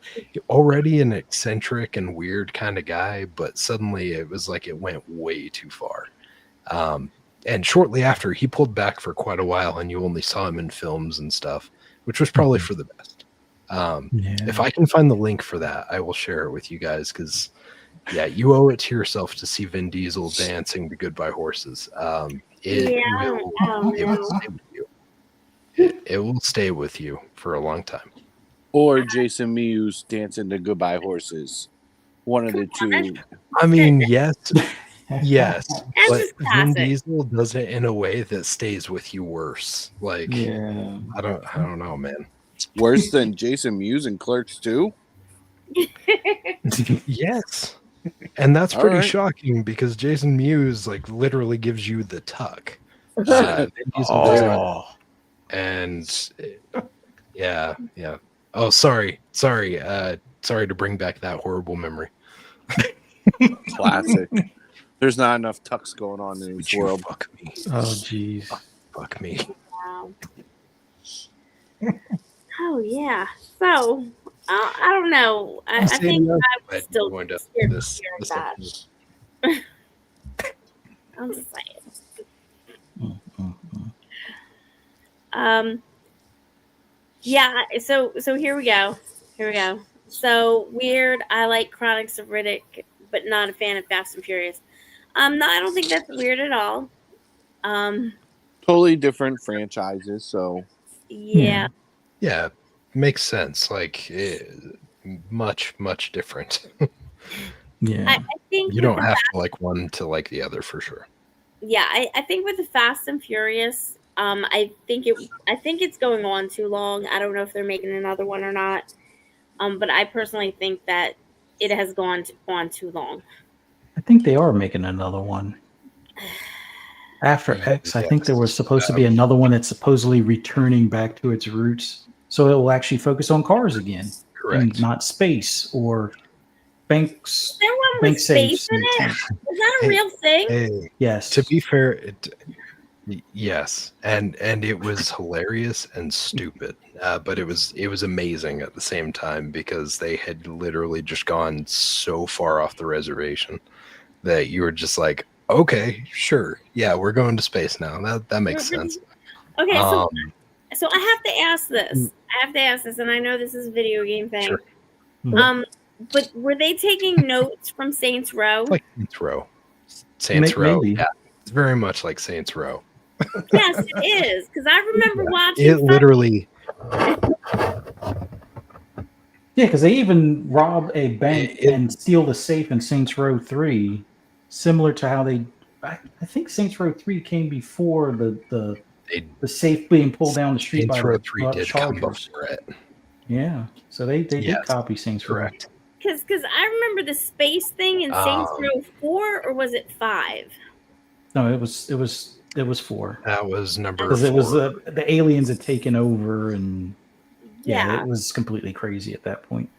already an eccentric and weird kind of guy, but suddenly it was like it went way too far. And shortly after, he pulled back for quite a while, and you only saw him in films and stuff, which was probably for the best. If I can find the link for that, I will share it with you guys, because yeah, you owe it to yourself to see Vin Diesel dancing to "Goodbye Horses." It will stay with you. It will stay with you for a long time. Or Jason Mewes dancing to "Goodbye Horses." One of the two. I mean, yes, yes, That's but just Vin classic. Diesel does it in a way that stays with you worse. Like, Yeah. I don't know, man. Worse than Jason Mewes and Clerks 2? Yes, and that's All pretty right. shocking because Jason Mewes like literally gives you the tuck. Vin Diesel does not. And yeah. Oh, sorry to bring back that horrible memory. Classic. There's not enough tucks going on in Would this you world. fuck me? Oh, jeez. Fuck me. Wow. Oh yeah. So I don't know. I think I would still going to scared this of that. I'm just saying. Yeah. So here we go. So weird. I like Chronics of Riddick, but not a fan of Fast and Furious. No, I don't think that's weird at all. Totally different franchises, so Yeah. Yeah, makes sense. Like much different. Yeah. I think You don't have to like one to like the other for sure. Yeah, I think with the Fast and Furious, I think it's going on too long. I don't know if they're making another one or not. But I personally think that it has gone on too long. I think they are making another one. After X, I think there was supposed to be another one that's supposedly returning back to its roots. So it will actually focus on cars again. Correct. And not space or banks. Is there one bank with space safes in and it? tanks. Is that a real thing? Hey, Yes. to be fair, yes, and it was hilarious and stupid, but it was amazing at the same time because they had literally just gone so far off the reservation that you were just like, okay, sure, yeah, we're going to space now. That makes sense. Okay, so I have to ask this. And I know this is a video game thing. Sure. But were they taking notes from Saints Row? It's like Saints Row. Saints Row. Maybe. Yeah, it's very much like Saints Row. Yes, it is. Because I remember watching It literally. Yeah, because they even rob a bank and steal the safe in Saints Row 3, similar to how they. I think Saints Row 3 came before the safe being pulled down the street Saints by Row the 3 did come Chargers. before it. Yeah, so they did copy Saints Row. Correct. Because I remember the space thing in Saints Row 4, or was it 5? No, it was 4. That was number 4. Because it was the aliens had taken over, and Yeah. it was completely crazy at that point.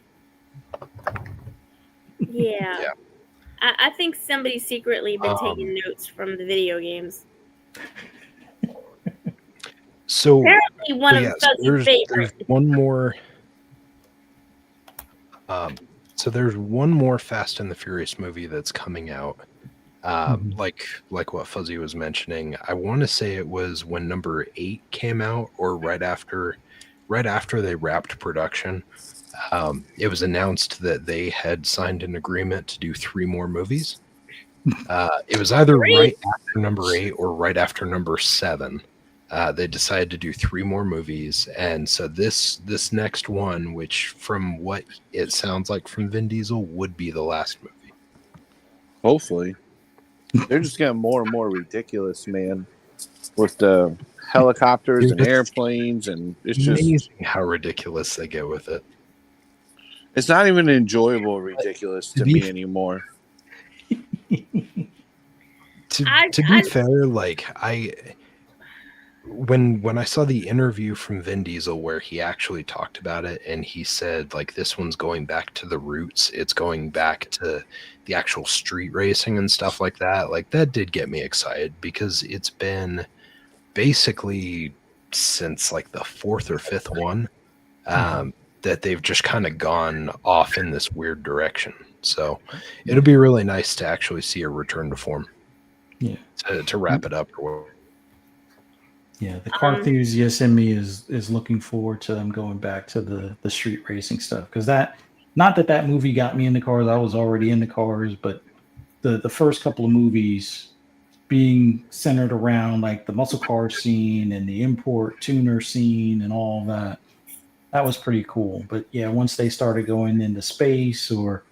Yeah. Yeah. I think somebody's secretly been taking notes from the video games. So apparently one of Fuzzy's favorites. There's one more. So there's one more Fast and the Furious movie that's coming out. Mhm. Like what Fuzzy was mentioning. I want to say it was when number 8 came out, or right after they wrapped production. It was announced that they had signed an agreement to do 3 more movies. It was either Three? right after number 8 or right after number 7. They decided to do 3 more movies, and so this next one, which from what it sounds like from Vin Diesel, would be the last movie. Hopefully, they're just getting more and more ridiculous, man. With the helicopters Dude, and it's airplanes, and it's amazing how ridiculous they get with it. it's not even enjoyable ridiculous To to be me anymore. to be fair, like when I saw the interview from Vin Diesel where he actually talked about it, and he said like this one's going back to the roots, it's going back to the actual street racing and stuff like that. Like that did get me excited because it's been basically since like the 4th or 5th one that they've just kind of gone off in this weird direction. So it'll be really nice to actually see a return to form. Yeah. To wrap it up. Yeah, the car enthusiast in me is looking forward to them going back to the street racing stuff, because not that movie got me into cars. I was already into cars, but the first couple of movies being centered around like the muscle car scene and the import tuner scene and all that was pretty cool. But yeah, once they started going into space or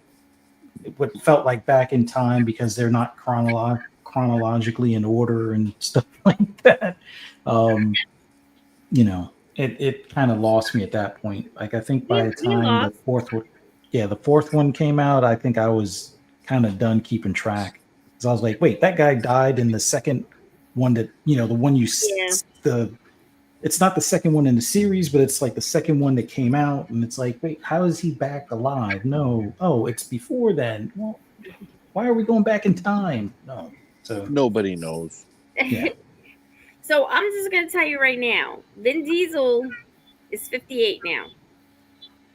what felt like back in time, because they're not chronologically in order and stuff like that. It kind of lost me at that point. Like I think by the time the fourth one came out, I think I was kind of done keeping track. Because I was like, wait, that guy died in the second one that, the one it's not the second one in the series, but it's like the second one that came out. And it's like, wait, how is he back alive? No. Oh, it's before then. Well, why are we going back in time? No. So nobody knows. Yeah. So I'm just gonna tell you right now, Vin Diesel is 58 now.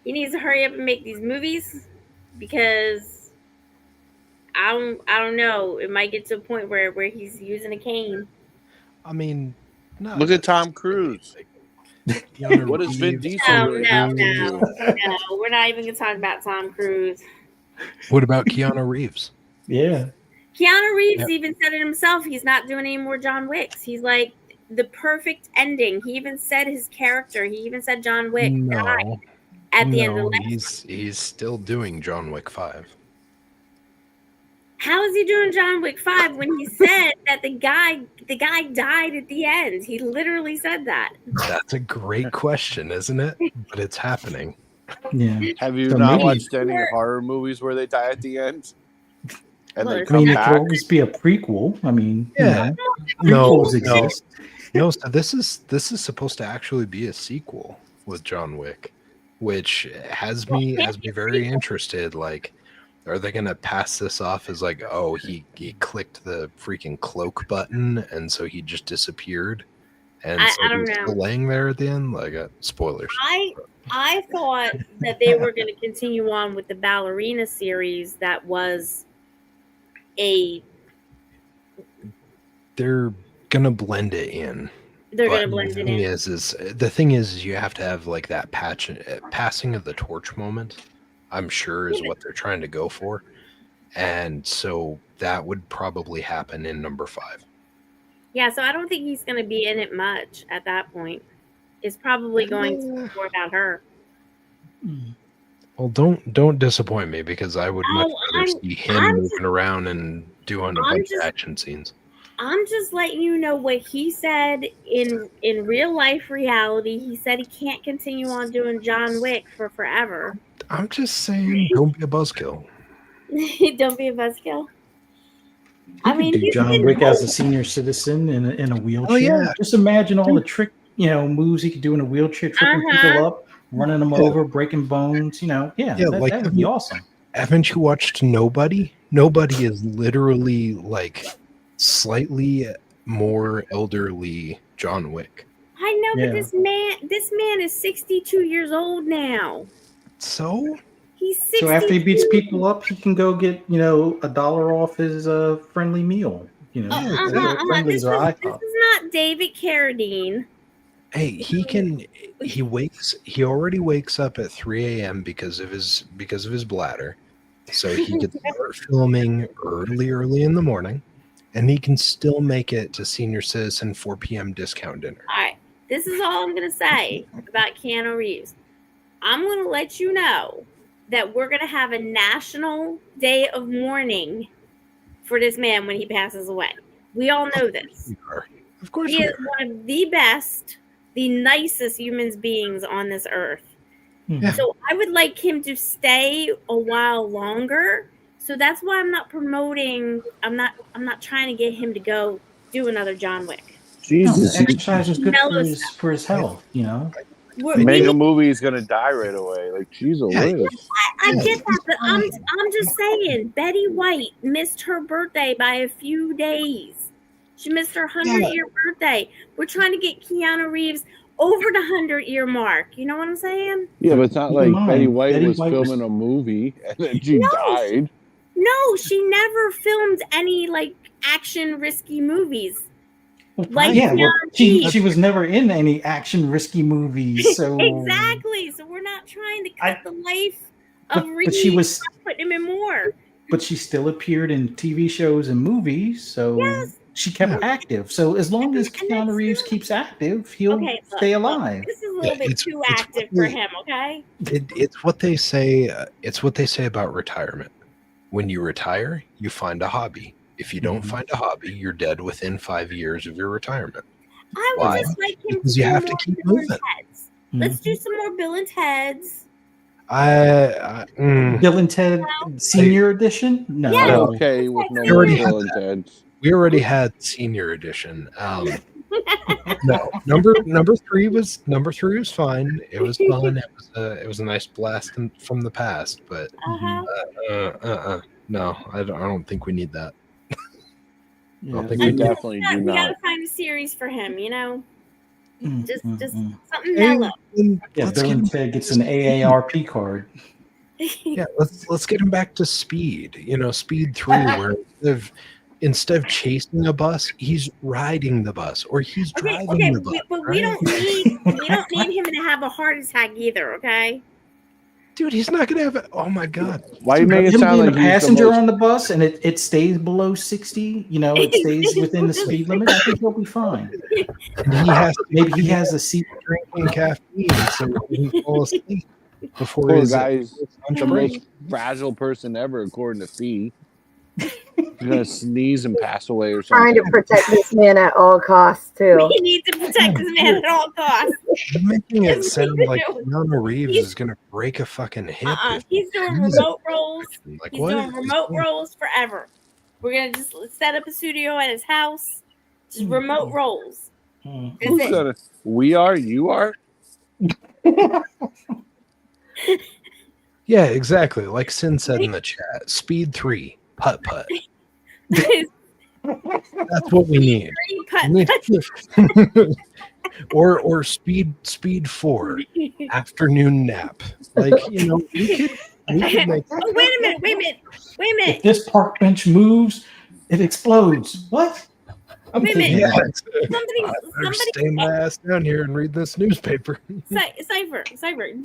He needs to hurry up and make these movies because I don't know. It might get to a point where he's using a cane. I mean, no. Look at Tom Cruise. What is Vin Diesel really have to do? No, we're not even gonna talk about Tom Cruise. What about Keanu Reeves? Yeah. Keanu Reeves even said it himself. He's not doing any more John Wicks. He's like the perfect ending. He even said his character. He even said John Wick died at the end of the last one. He's still doing John Wick 5. How is he doing John Wick 5 when he said that the guy died at the end? He literally said that. That's a great question, isn't it? But it's happening. Yeah. Have you not watched any horror movies where they die at the end? And they come it back? could always be a prequel. I mean, yeah. Prequels exist. No, so this is supposed to actually be a sequel with John Wick, which has me very interested. Like, are they gonna pass this off as like, oh, he clicked the freaking cloak button and so he just disappeared, and so he's still laying there at the end? Like, spoilers. I thought that they were going to continue on with the ballerina series. That was they're gonna blend it in. They're gonna blend it in. The thing is, you have to have like that passing of the torch moment. I'm sure is what they're trying to go for, and so that would probably happen in number 5. Yeah, so I don't think he's going to be in it much at that point. It's probably going to be more about her. Well, don't disappoint me, because I would much rather see him moving around and doing a bunch of action scenes. I'm just letting you know what he said in real life reality. He said he can't continue on doing John Wick for forever. I'm just saying, don't be a buzzkill. Don't be a buzzkill. I mean, do John Wick as a senior citizen in a wheelchair. Oh, yeah. Just imagine all the trick, moves he could do in a wheelchair, tripping people up, running them over, breaking bones. That would be awesome. Haven't you watched Nobody? Nobody is literally like slightly more elderly John Wick. I know, but this man is 62 years old now. So He's 60. So after he beats people up, he can go get $1 off his friendly meal. Friendlies This are was IHOP. not David Carradine. Hey, he already wakes up at 3 a.m. because of his bladder. So he can start filming early in the morning, and he can still make it to senior citizen 4 p.m. discount dinner. All right. This is all I'm going to say about Keanu Reeves. I'm going to let you know that we're going to have a national day of mourning for this man when he passes away. We all know this. Of course He we is are. one of the best, the nicest human beings on this earth. Yeah. So I would like him to stay a while longer. So that's why I'm not promoting. I'm not trying to get him to go do another John Wick. Jesus, Exercise is good Mellow for his health. make a movie, he's gonna die right away. Like, Jesus. I get that, but I'm just saying. Betty White missed her birthday by a few days. She missed her 100-year birthday. We're trying to get Keanu Reeves over the 100-year mark. You know what I'm saying? Yeah, but it's not Keep in like mind, Betty White Betty was White filming a movie and then she died. No, she never filmed any like action risky movies. Like Yeah, well, Keanu Reeves. she was never in any action risky movies, so Exactly. So we're not trying to cut the life of Reeves. But she was, putting him in more. but she still appeared in TV shows and movies, so Yes. she kept active. So as long as Keanu Reeves keeps active, he'll stay alive. This is a little bit too active for him. Okay. It's what they say. It's what they say about retirement. When you retire, you find a hobby. If you don't find a hobby, you're dead within 5 years of your retirement. I would just like him Because to you do have to more keep Bill and moving. Ted's. Let's do some more Bill and Ted's. Bill and Ted Senior Edition? No. Yeah. I'm okay with no We more already Bill had and Ted's. We already had Senior Edition. No, number three was fine. It was fun. It was a nice blast from the past. But no, I don't think we need that. I don't think we we need definitely do We not. gotta find a series for him. You know, just something Hey, mellow. Yeah, let's Bill get and Ted gets an AARP card. Yeah, let's get him back to Speed. Speed 3, where instead of chasing a bus, he's riding the bus or he's driving the bus. But we don't need him to have a heart attack either. Okay. Dude, he's not gonna have it. Oh my god! Why you make it Him sound being like a he's passenger the most... on the bus and it stays below 60, it stays within the speed limit, I think he'll be fine. And maybe he has a seat drinking caffeine so he can fall asleep before Poor his guy's lunch the break. most fragile person ever, according to Fee. He's gonna sneeze and pass away or Trying something. to protect this man at all costs, too. We need to protect this man at all costs. You're making it sound like Keanu Reeves is gonna break a fucking hip. He's doing remote roles. Like, He's what? doing remote roles forever. We're gonna just set up a studio at his house. Just remote roles. Who's gonna? We are. You are. Yeah, exactly. Like Sin said in the chat, Speed 3, putt putt. That's what we need. or speed 4, afternoon nap. Like, we could make. Oh, wait a minute. If this park bench moves, it explodes. What? I'm Wait a thinking minute. that. Somebody stay my ass down here and read this newspaper. Cypher. Do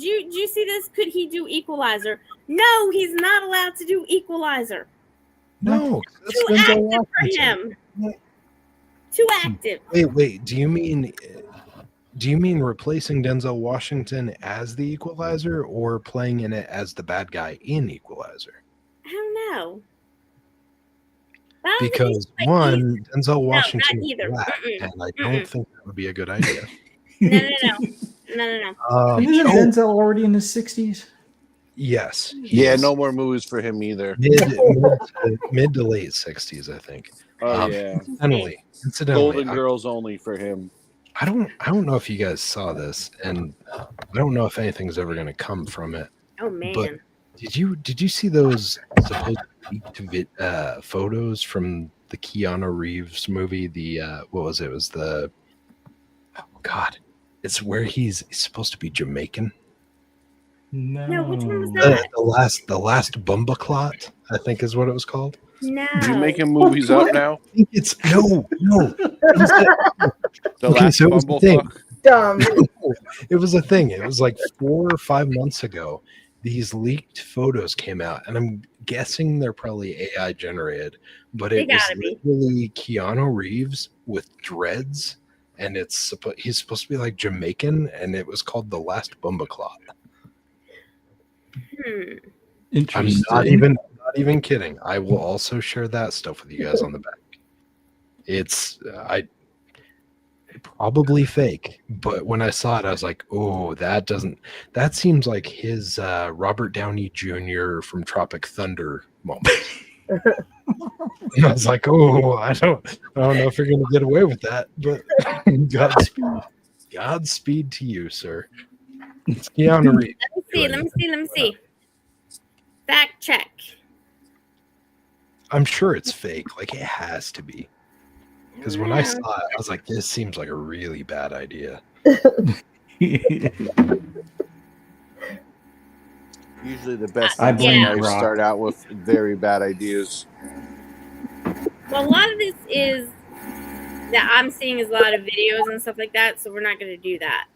you see this? Could he do Equalizer? No, he's not allowed to do Equalizer. No, that's Too Denzel active Washington. for him. Too active. Wait. Do you mean replacing Denzel Washington as the Equalizer or playing in it as the bad guy in Equalizer? I don't know. Because one, Denzel Washington not either. is black, and I don't think that would be a good idea. No. Isn't Denzel already in his 60s? Yes. Yeah, no more movies for him either. Mid to late 60s, I think. Oh yeah. Incidentally, Golden Girls only for him. I don't know if you guys saw this, and I don't know if anything's ever going to come from it. Oh man! But did you see those supposed leaked photos from the Keanu Reeves movie? The what was it? It was the it's where he's supposed to be Jamaican. No, which one was No. that? The last Bumbaclot, I think is what it was called. No. You making movies up now? I think it's no. It was The Okay, last so it was the thing. Bumblefuck? Dumb. It was a thing. It was like 4 or 5 months ago. These leaked photos came out, and I'm guessing they're probably AI generated, but They it was gotta be. literally Keanu Reeves with dreads, and he's supposed to be like Jamaican, and it was called The Last Bumbaclot. I'm Interesting. not even kidding. I will also share that stuff with you guys on the back. It's probably fake, but when I saw it, I was like, "Oh, that seems like his Robert Downey Jr. from Tropic Thunder moment." And I was like, "Oh, I don't know if you're gonna get away with that, but Godspeed to you, sir." It's Keanu Reeves. Let me see. Fact check. I'm sure it's fake. Like it has to be. Because when I saw it, I was like, "This seems like a really bad idea." Usually the best I things blame in life Rock. start out with very bad ideas. Well, a lot of this is that I'm seeing is a lot of videos and stuff like that, so we're not going to do that.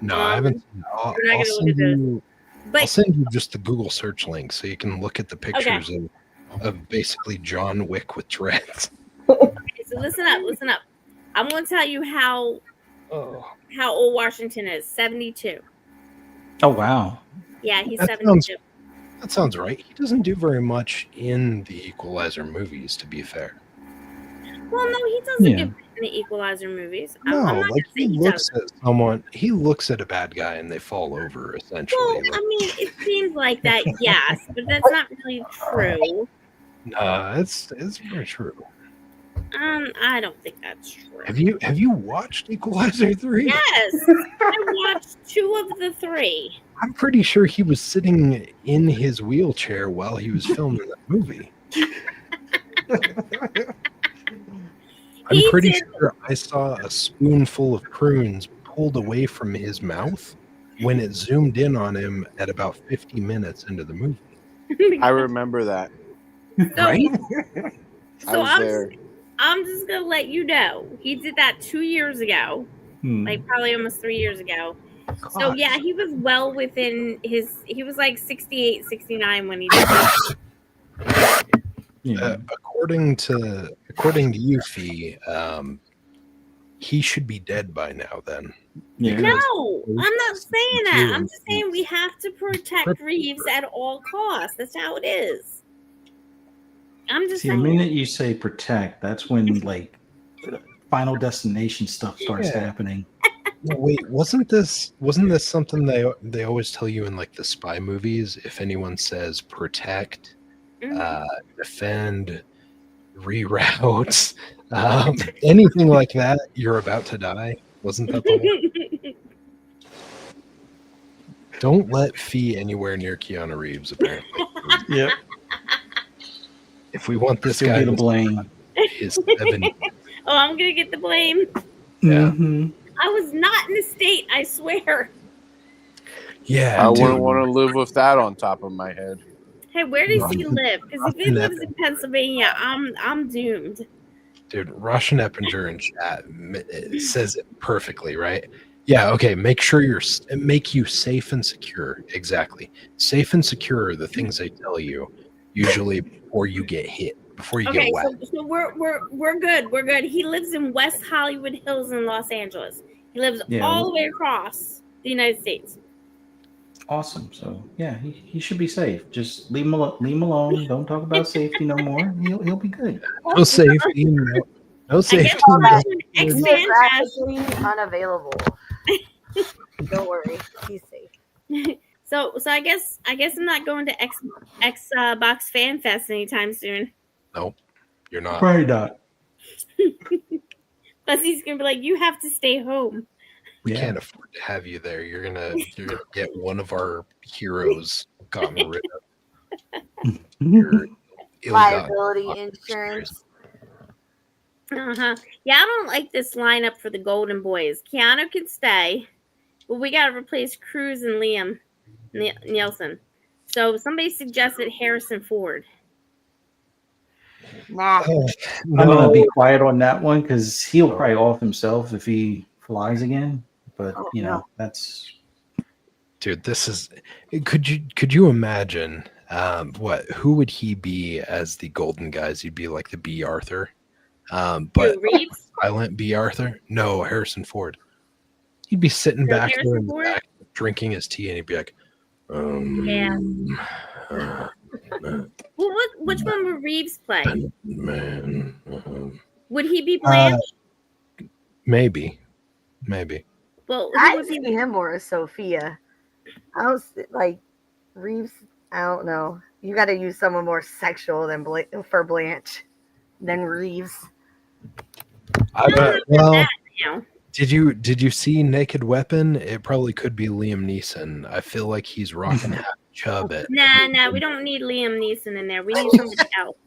No, I haven't. I'll we're not gonna look send at those. you. I'll But send you just the Google search link so you can look at the pictures of basically John Wick with dreads. okay, so listen up. I'm going to tell you how old Washington is. 72. Oh wow. Yeah, he's That 72. That sounds right. He doesn't do very much in the Equalizer movies, to be fair. Well, no, he doesn't Yeah. do in the Equalizer movies. No, I'm not like gonna say he looks doesn't. at someone, he looks at a bad guy and they fall over, essentially. Well, Like, I mean, it seems like that, yes, but that's not really true. nah, it's pretty true. I don't think that's true. Have you watched Equalizer 3? Yes, I watched 2 of the 3. I'm pretty sure he was sitting in his wheelchair while he was filming that movie. I'm He pretty did- sure I saw a spoonful of prunes pulled away from his mouth when it zoomed in on him at about 50 minutes into the movie. I remember that. So, Right? I was there. I'm just gonna let you know he did that 2 years ago, like probably almost 3 years ago. So God. yeah, he was well within he was like 68, 69 when he did that. Yeah. According to you, Fee, he should be dead by now. Then Yeah. No, I'm not saying that. I'm just saying we have to protect Reeves at all costs. That's how it is. I'm just See, the saying. minute you say protect, that's when like Final Destination stuff starts Yeah. happening. Wait, wasn't this something they always tell you in like the spy movies? If anyone says protect, defend, reroute, anything like that, you're about to die. Wasn't that the one? Don't let Fee anywhere near Keanu Reeves, apparently. Yep. If we want this Still guy get the to blame. his 70, Oh, I'm gonna get the blame. Yeah. Mm-hmm. I was not in the state, I swear. yeah, I dude, wouldn't want to live with that on top of my head. Hey, where does he live? Because if he Russian lives in Pennsylvania, I'm doomed. Dude, Russian Eppinger in chat it says it perfectly, right? Yeah, okay. Make you safe and secure. Exactly. Safe and secure are the things they tell you usually before you get hit, before you Okay, get whacked. so we're good. We're good. He lives in West Hollywood Hills in Los Angeles. He lives Yeah, all the way across the United States. Awesome. So yeah, he should be safe. Just leave him alone. Don't talk about safety no more. He'll be good. No safety. No I guess safety. we'll no- do an X-Fan Fest. Geographically unavailable. Don't worry, he's safe. So I guess I'm not going to Xbox Fan Fest anytime soon. Nope, you're not. Probably not. Plus he's gonna be like, you have to stay home. We Yeah. can't afford to have you there. You're gonna get one of our heroes gotten rid of. Your ill-gotten Liability monsters. insurance. Yeah, I don't like this lineup for the Golden Boys. Keanu can stay, but we gotta replace Cruz and Liam. Nielsen. So somebody suggested Harrison Ford. Nah. Oh, I'm gonna be no. quiet on that one because he'll probably off himself if he flies again. But Oh, you know, no. that's Dude, this is. Could you imagine? Who would he be as the Golden Guys? He'd be like the B. Arthur, but Who, Reeves? silent B. Arthur. No, Harrison Ford. He'd be sitting No, back there Harrison in the Ford? back, drinking his tea, and he'd be like, Yeah. uh, Well, which one would Reeves play? man, Would he be Blanche? maybe. Well, who I would be? see him more as Sophia. I don't like Reeves. I don't know. You got to use someone more sexual than for Blanche than Reeves. Well, You know. did you see Naked Weapon? It probably could be Liam Neeson. I feel like he's rocking half chub at. Nah, we don't need Liam Neeson in there. We need somebody else.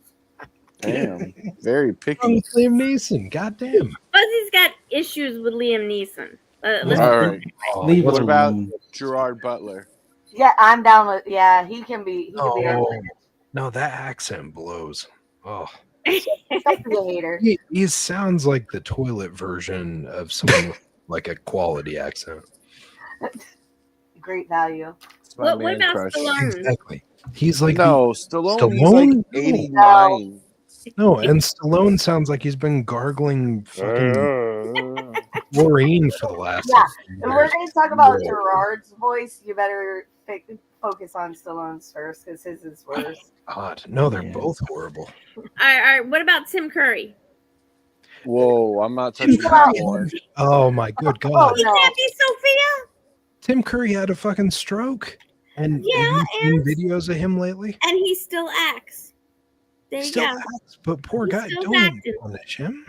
Damn, very Oh, picky. it's Liam Neeson. Goddamn. Fuzzy's got issues with Liam Neeson. Let's All right. leave What it about alone. Gerard Butler? Yeah, I'm down with. Yeah, he can be. He can be our No, that accent blows. Oh, sexy hater. he sounds like the toilet version of someone with like a quality accent. Great value. It's my what man about crush. Stallone? Exactly. He's like No, Stallone. He's Stallone? like 89. no, and Stallone sounds like he's been gargling fucking chlorine for the last. Yeah, like, few If we're years. going to talk about Yeah. Gerard's voice, you better focus on Stallone's first because his is worse. God, no, they're Yeah. both horrible. All right. What about Tim Curry? Whoa, I'm not touching Come that on. one. Oh my good Oh, God! He no. can't be Sophia. Tim Curry had a fucking stroke. And Yeah, have you seen and- videos of him lately? And he still acts. There you Still go. acts, but poor He's guy, still don't acting. punish him.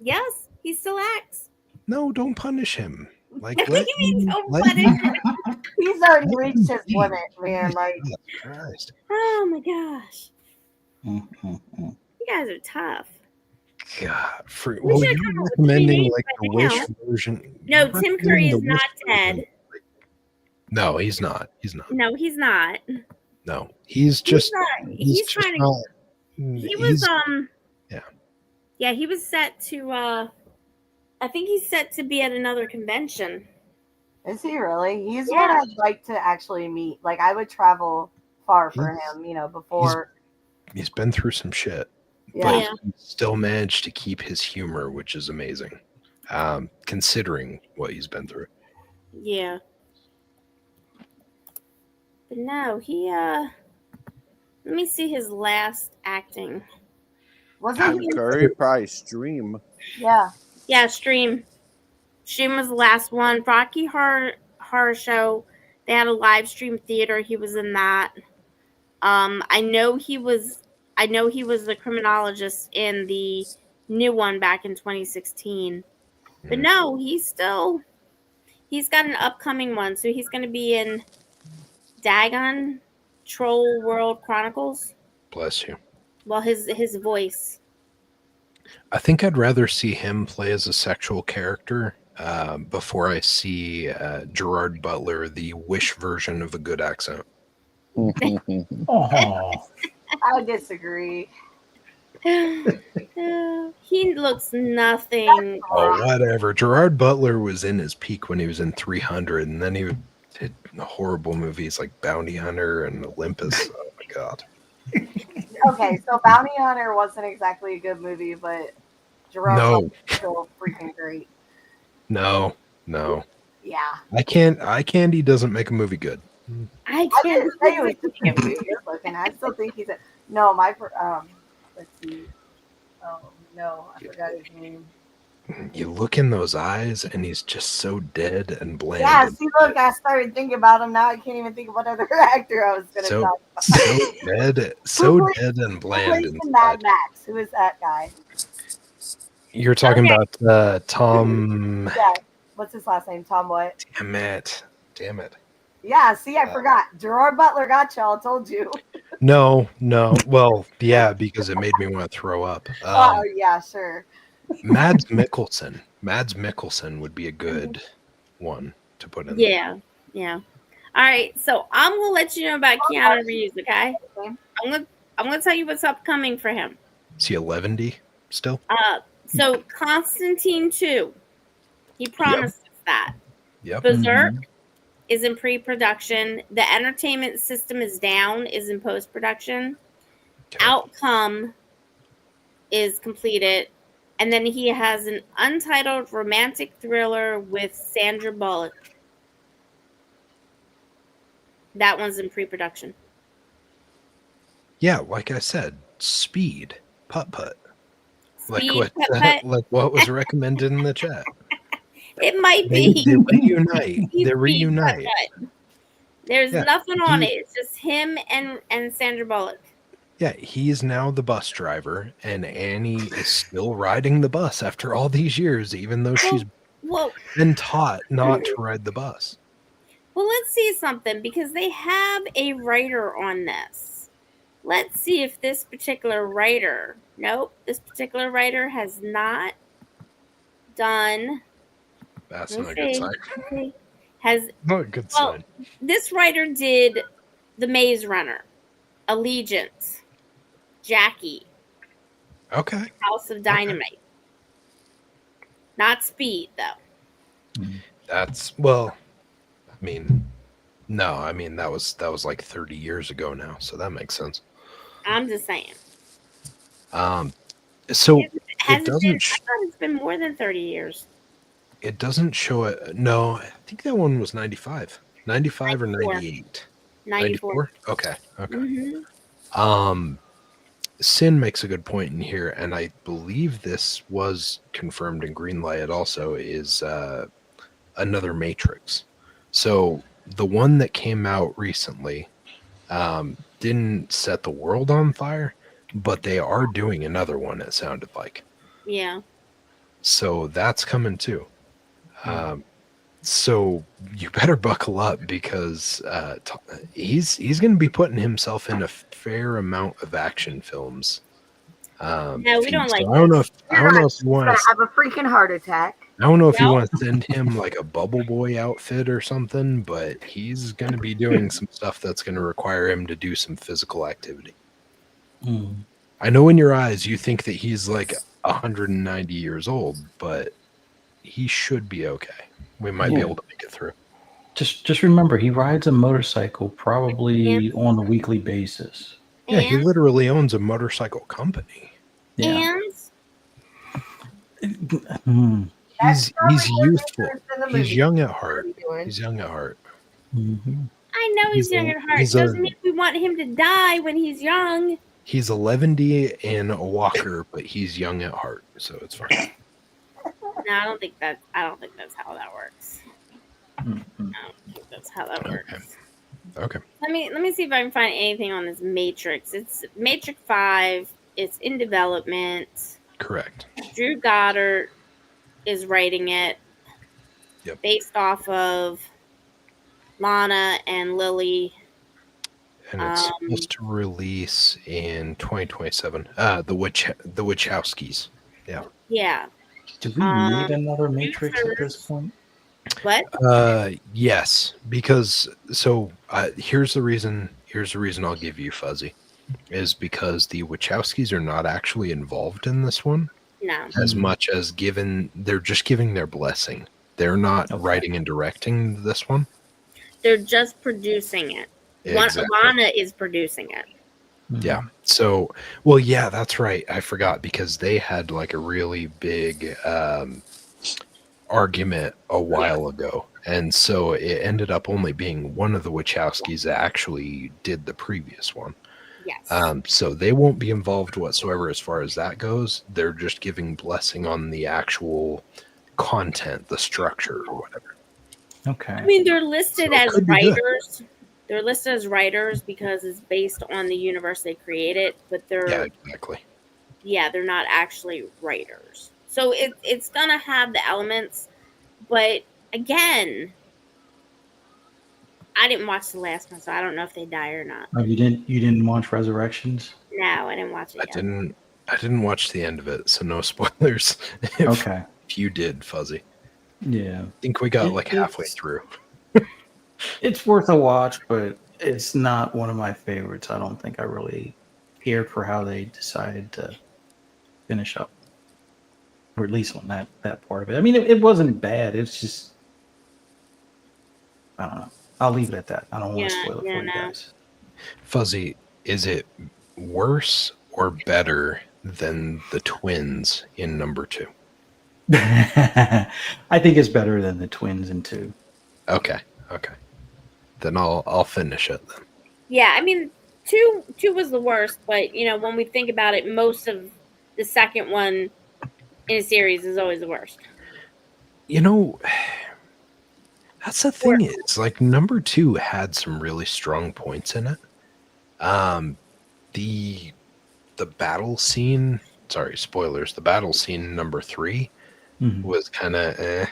Yes, he still acts. No, don't punish him. Like What let do you mean, him, don't let punish him him? He's already reached his limit, man. Like, Jesus Christ. Oh my gosh. Mm. You guys are tough. God, We should you're come up with recommending names like right the now. Wish version. No, You're Tim recommending Curry the is not Wish version. dead. No, he's not. He's not. No, he's not. No, he's just. He's just trying to. not. He was Yeah. Yeah, he was set to. I think he's set to be at another convention. is he really? He's Yeah. what I'd like to actually meet. Like, I would travel far for He's- him, before. He's been through some shit, Yeah. but Yeah. he still managed to keep his humor, which is amazing, considering what he's been through. Yeah. But no, he let me see his last acting. Wasn't Tim he? Curry, probably Stream. Yeah. Yeah, Stream. Stream was the last one. Rocky Horror Show. They had a live stream theater. He was in that. I know he was the criminologist in the new one back in 2016. But no, he's got an upcoming one. So he's going to be in Dagon Troll World Chronicles. Bless you. Well, his voice. I think I'd rather see him play as a sexual character before I see Gerard Butler, the Wish version of a good accent. Oh, I disagree. He looks nothing. Oh, whatever. Gerard Butler was in his peak when he was in 300, and then he did horrible movies like Bounty Hunter and Olympus. Oh my God. Okay, so Bounty Hunter wasn't exactly a good movie, but Jerome No. was still freaking great. No. Yeah. Eye Candy doesn't make a movie good. I I can't didn't say it was just a movie you're looking at. I still think he's a no. Let's see. Oh no, I forgot his name. You look in those eyes, and he's just so dead and bland. Yeah, see, look, I started thinking about him. Now I can't even think of what other actor I was going to so talk about. so dead and Who bland plays in Mad inside. Max? Who is that guy? You're talking Okay. about Tom. Yeah, what's his last name? Tom what? Damn it. Yeah, see, I forgot. Gerard Butler got y'all. Told you. No. Well, yeah, because it made me want to throw up. Oh yeah, sure. Mads Mikkelsen would be a good one to put in. Yeah. All right, so I'm gonna let you know about Keanu Reeves. Okay, Okay. I'm gonna tell you what's upcoming for him. Is he 11D still? So Constantine 2, he promised us that. Yep. Berserk is in pre-production. The Entertainment System is Down is in post-production. Okay. Outcome is completed, and then he has an untitled romantic thriller with Sandra Bullock. That one's in pre-production. Yeah, like I said, speed, putt putt. Like Speed what? Putt-Putt, Like what was recommended in the chat. it might They be. reunite. He's They Speed reunite. Putt-Putt. There's Yeah, nothing on it. It's just him and Sandra Bullock. yeah. He's now the bus driver, and Annie is still riding the bus after all these years, even though she's Well, been taught not to ride the bus. well, let's see something because they have a writer on this. Let's see if this particular writer. Nope, this particular writer has not done. That's Let's not a good see. sign. Let's see. Has Not a good well, sign. this writer did The Maze Runner, Allegiance, Jackie, Okay. House of Dynamite. Not Speed though. That's well. I mean, no. I mean that was like 30 years ago now, so that makes sense. I'm just saying. So Has it it been? doesn't. I thought it's been more than 30 years. It doesn't show it. No, I think that one was 95. 95 or 94. 98? 94. Okay. Okay. Mm-hmm. Sin makes a good point in here, and I believe this was confirmed in Greenlight also, is another Matrix. So the one that came out recently didn't set the world on fire, but they are doing another one, it sounded like. Yeah. So that's coming too. So you better buckle up because he's going to be putting himself in a fair amount of action films. No, we don't like. I don't know if you want Gonna to. have a freaking heart attack. I don't know if you No. want to send him like a Bubble Boy outfit or something, but he's going to be doing some stuff that's going to require him to do some physical activity. I know in your eyes you think that he's like 190 years old, but he should be okay. We might be able to make it through. Just remember, he rides a motorcycle probably on a weekly basis. Yeah, he And- literally owns a motorcycle company. Yeah. And He's youthful. In the He's movie. young at What are heart. you doing? He's young at heart. I know he's young at heart. he's Doesn't mean we want him to die when he's young. He's 11D and a walker, but he's young at heart, so it's fine. No, I don't think that's how that works. I don't think that's how that works. Okay. Let me see if I can find anything on this Matrix. It's Matrix 5. It's in development. Correct. Drew Goddard is writing it. Yep. Based off of Lana and Lily. And it's supposed to release in 2027. The Wachowskis. Yeah. Yeah. Do we need another Matrix at this point? What? Yes, because here's the reason I'll give you, Fuzzy, is because the Wachowskis are not actually involved in this one. No. As much as they're just giving their blessing. They're not writing and directing this one. They're just producing it. Exactly. Lana is producing it. Yeah. So, well, yeah, that's right. I forgot because they had like a really big argument a while ago. And so it ended up only being one of the Wachowskis that actually did the previous one. Yes. So they won't be involved whatsoever as far as that goes. They're just giving blessing on the actual content, the structure or whatever. Okay. I mean, they're listed So it as could be good. writers. They're listed as writers because it's based on the universe they created, but Yeah, they're exactly. they're not actually writers. So it's gonna have the elements, but again, I didn't watch the last one, so I don't know if they die or not. Oh, you didn't watch Resurrections? No, I didn't watch it I yet. didn't watch the end of it, so no spoilers. Okay. If you did, Fuzzy. Yeah. I think we got like halfway through. It's worth a watch, but it's not one of my favorites. I don't think I really cared for how they decided to finish up, or at least on that part of it. I mean, it wasn't bad. It's just I don't know. I'll leave it at that. I don't want to Yeah, spoil it yeah, for you no. guys. Fuzzy, is it worse or better than the twins in number 2? I think it's better than the twins in 2. Okay, okay. Then I'll finish it then. Yeah, I mean, two was the worst, but when we think about it, most of the second one in a series is always the worst. You know, that's the Or thing is, like, number 2 had some really strong points in it. The battle scene, sorry, spoilers, the battle scene in number 3 Mhm. was kind of eh.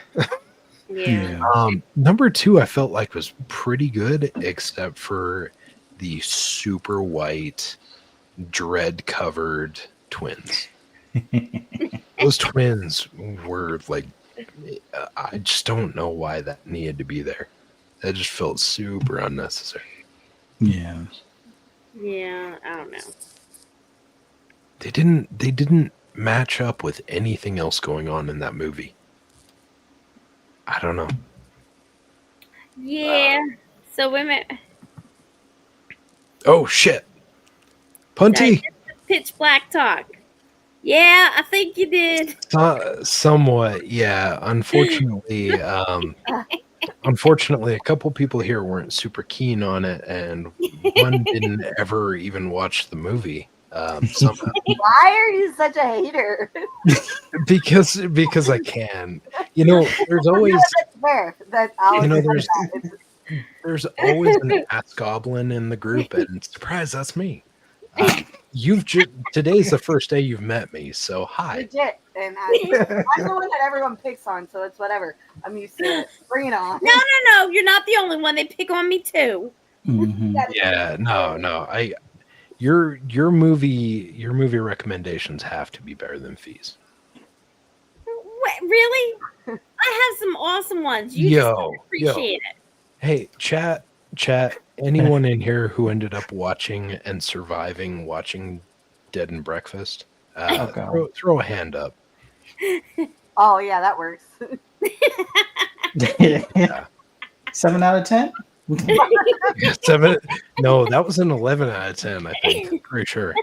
yeah, Number 2 I felt like was pretty good, except for the super white, dread covered twins. Those twins were like, I just don't know why that needed to be there. That just felt super unnecessary. Yeah. yeah, I don't know. They didn't match up with anything else going on in that movie. I don't know. Yeah. So women, Oh shit. sorry, Punty. this is pitch black talk. Yeah, I think you did. Somewhat, yeah. Unfortunately, a couple people here weren't super keen on it, and one didn't ever even watch the movie. Somehow, Why are you such a hater? because I can. There's always That's fair. That I'll accept there's that. there's always an ass goblin in the group, and surprise, that's me. Today's the first day you've met me, so hi. Legit, and I'm the one that everyone picks on, so it's whatever. I'm used to it. Bring it on. No, you're not the only one. They pick on me too. Mhm. Yeah, no. Your movie recommendations have to be better than Fees. What, really? I have some awesome ones. You just don't appreciate it. Hey, chat. Anyone in here who ended up watching and surviving watching Dead and Breakfast? Okay. Throw a hand up. Oh yeah, that works. 7 out of 10. 7. No, that was an 11 out of 10. I think. I'm pretty sure.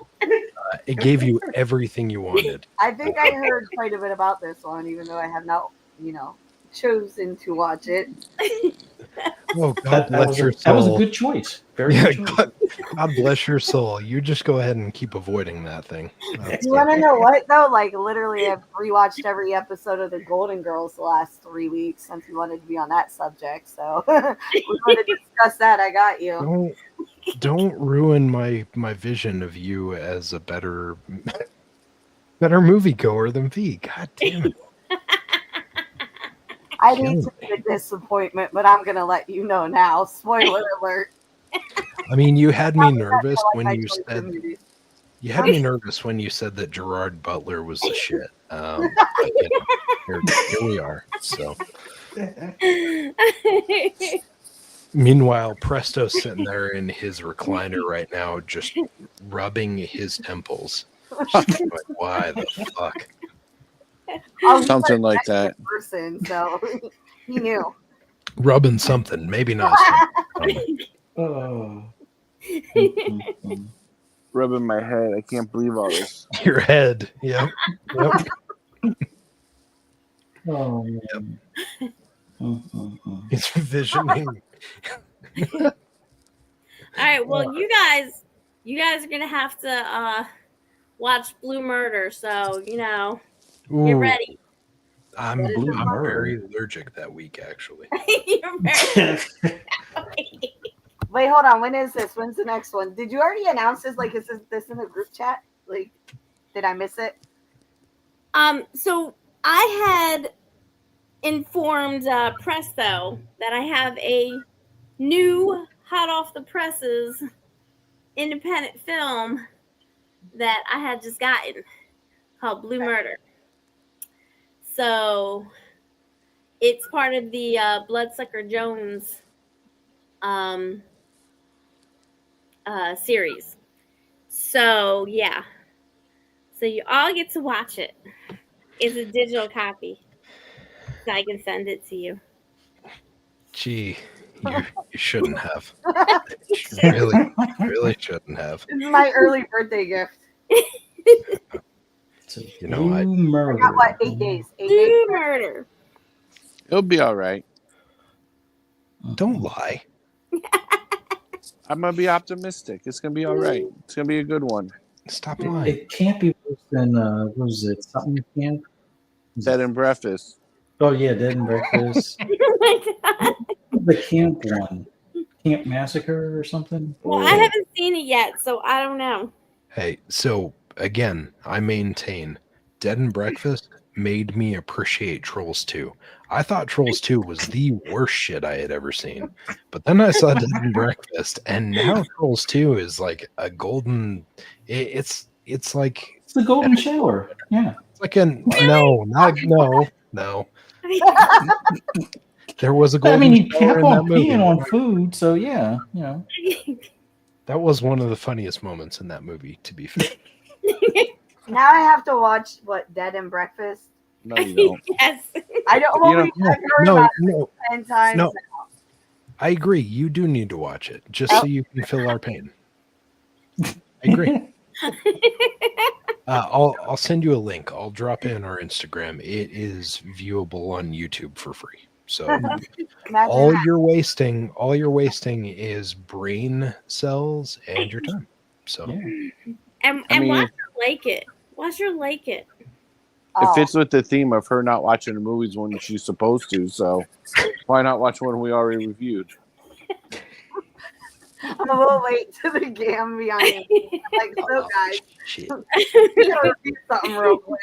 It gave you everything you wanted. I think I heard quite a bit about this one, even though I have not, chosen to watch it. Oh, God bless your soul. That was a good choice. Very good choice. God bless your soul. You just go ahead and keep avoiding that thing. You want to know what though? Like literally, I've rewatched every episode of the Golden Girls the last 3 weeks since we wanted to be on that subject. So we want to discuss that. I got you. Don't ruin my vision of you as a better moviegoer than V. God damn it. I need to be a disappointment, but I'm gonna let you know now. Spoiler alert. I mean, you had me nervous when my you choice said of movies. you had me nervous when you said that Gerard Butler was the shit. But, here we are. So, meanwhile, Presto's sitting there in his recliner right now, just rubbing his temples. Like, why the fuck? Oh, Something like that. Person, so he knew. Rubbing something, maybe not. Oh. Rubbing my head. I can't believe all this. Your head. Yep. Oh. It's visioning. All right, well, you guys are gonna have to watch Blue Murder, so get ready. I'm very allergic that week, actually. You're very Wait, hold on. When is this? When's the next one? Did you already announce this? Like, is this in the group chat? Like, did I miss it? So I had informed Presto that I have a new hot off the presses independent film that I had just gotten called Blue Murder. So it's part of the Bloodsucker Jones um series. So yeah. So you all get to watch it. It's a digital copy. So I can send it to you. Gee, you shouldn't have. You really shouldn't have. This is my early birthday gift. It's a You know, I I murder. got what, 8 days? 8 days. Blue murder. It'll be all right. don't lie. I'm gonna be optimistic. It's gonna be all right. It's gonna be a good one. Stop lying. It can't be worse than what was it? Something camp? Bed and breakfast. Oh yeah, Dead and Breakfast. Oh my god. The camp one, Camp Massacre or something. Well, I haven't seen it yet, so I don't know. Hey, so again, I maintain Dead and Breakfast made me appreciate Trolls 2. I thought Trolls 2 was the worst shit I had ever seen. But then I saw Dead and Breakfast, and now Trolls 2 is like a golden it's like It's the Golden Shower. Yeah. it's like a no. There was a golden I mean, he shower kept in that on movie. peeing on food, so yeah, you know. That was one of the funniest moments in that movie, to be fair. Now I have to watch what, Dead and Breakfast. No, you don't. Yes. I don't. Well, You I've heard about it No, 10 times. no. I agree. You do need to watch it just so you can feel our pain. I agree. I'll send you a link. I'll drop it in our Instagram. It is viewable on YouTube for free. So Imagine all that. you're wasting is brain cells and your time. So Yeah. And I mean- watch her like it. Watch her like it. It Oh. fits with the theme of her not watching the movies when she's supposed to. So why not watch one we already reviewed? I'm a little late to the game behind me. Like, so guys, shit. we gotta review something real quick.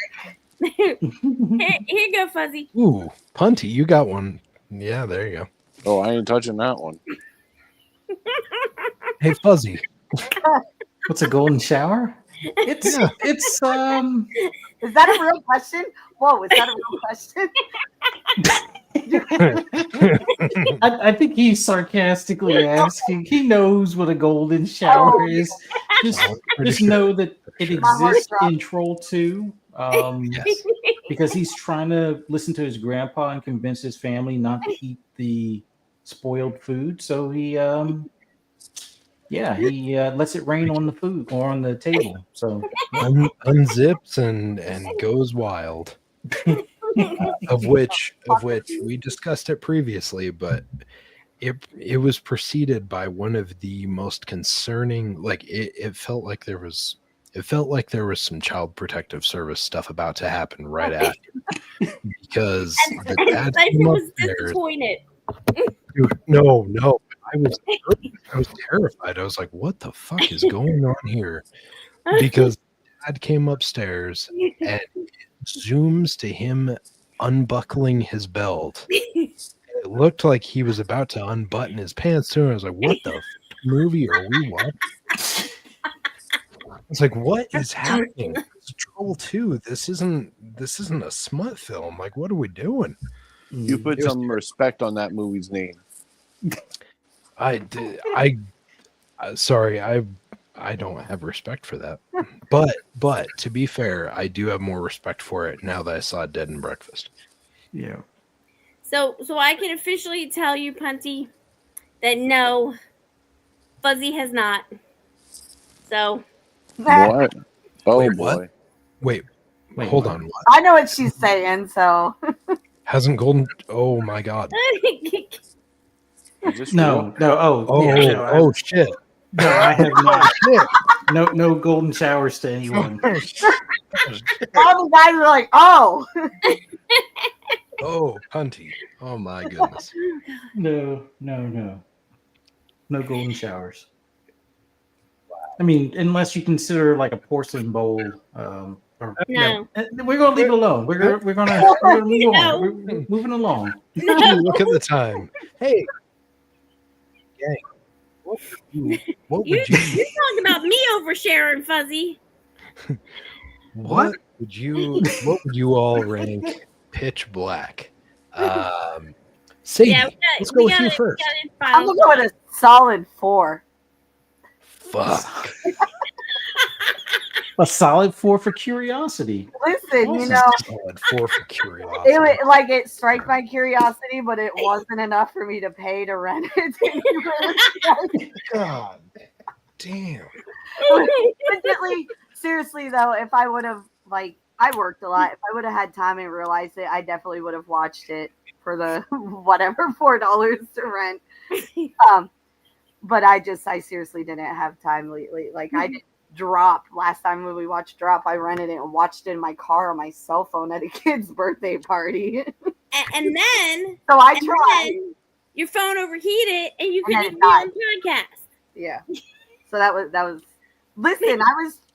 Here you go, Fuzzy. Ooh, Punty, you got one. Yeah, there you go. Oh, I ain't touching that one. Hey, Fuzzy. What's a golden shower? It's Yeah. it's Is that a real question? Whoa, is that a real question? I think he's sarcastically asking. He knows what a golden shower Oh, is. Just I'm pretty just sure. know that it My heart exists dropped. in Troll 2. Yes. Because he's trying to listen to his grandpa and convince his family not to eat the spoiled food. So he lets it rain on the food or on the table. So Unzips and goes wild. of which we discussed it previously, but it was preceded by one of the most concerning. Like it felt like there was some child protective service stuff about to happen right after, because the dad I came was upstairs. disappointed. Dude, no, I was terrified. I was like, what the fuck is going on here? Because dad came upstairs and it zooms to him unbuckling his belt. It looked like he was about to unbutton his pants too. And I was like, what the movie are we watching? I was like, what is happening? It's Troll 2. This isn't a smut film. Like, what are we doing? You put It was some respect on that movie's name. Sorry, I don't have respect for that. But to be fair, I do have more respect for it now that I saw Dead and Breakfast. yeah. So I can officially tell you, Punty, that no, Fuzzy has not. So What? Oh Wait, boy. what? Wait, Wait, hold what? on. What? I know what she's saying, so Hasn't Golden? Oh my God! Is this No. Oh, Oh, yeah, no, oh shit! no, I have not. Shit! No golden showers to anyone. all the guys are like, "Oh, Oh, Punty! Oh my goodness! No golden showers. I mean, unless you consider like a porcelain bowl. No. We're gonna leave it alone. We're gonna move on. No. We're moving along. Look at the time. Hey, gang, what would You're you? talking about me over Sharon, Fuzzy. What would you all rank Pitch Black? Sadie, Yeah, let's go with you we first. got it I'm final gonna go with a solid 4. Fuck. A solid 4 for curiosity. Listen, you Awesome. know, Solid 4 for curiosity. it striked my curiosity, but it wasn't enough for me to pay to rent it. God damn. Legitimately, seriously though, if I would have I worked a lot. If I would have had time and realized it, I definitely would have watched it for the whatever $4 to rent. But I seriously didn't have time lately. Like I did Drop last time when we watched Drop. I rented it and watched it in my car on my cell phone at a kid's birthday party. and then So I and tried. then your phone overheated and you And then couldn't it be on podcast. Yeah. So that was. Listen,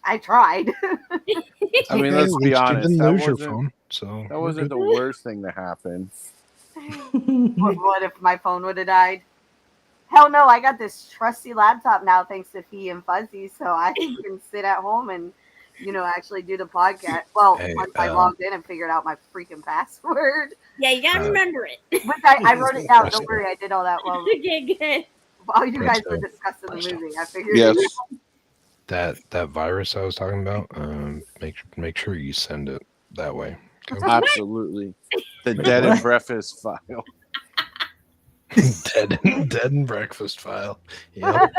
I tried. I mean, Okay, let's at be least you honest. didn't That lose your wasn't phone, so that we're wasn't good. the worst thing to happen. What if my phone would have died? Hell no, I got this trusty laptop now thanks to Fee and Fuzzy, so I can sit at home and, actually do the podcast. Well, Hey, once I logged in and figured out my freaking password. Yeah, you gotta remember it. Which I wrote it down. Don't worry, I did all that while Good. you guys were discussing the movie. I figured Yes. it out. That virus I was talking about, make sure you send it that way. Okay? Absolutely. The dead and breakfast file. dead and breakfast file. Yep.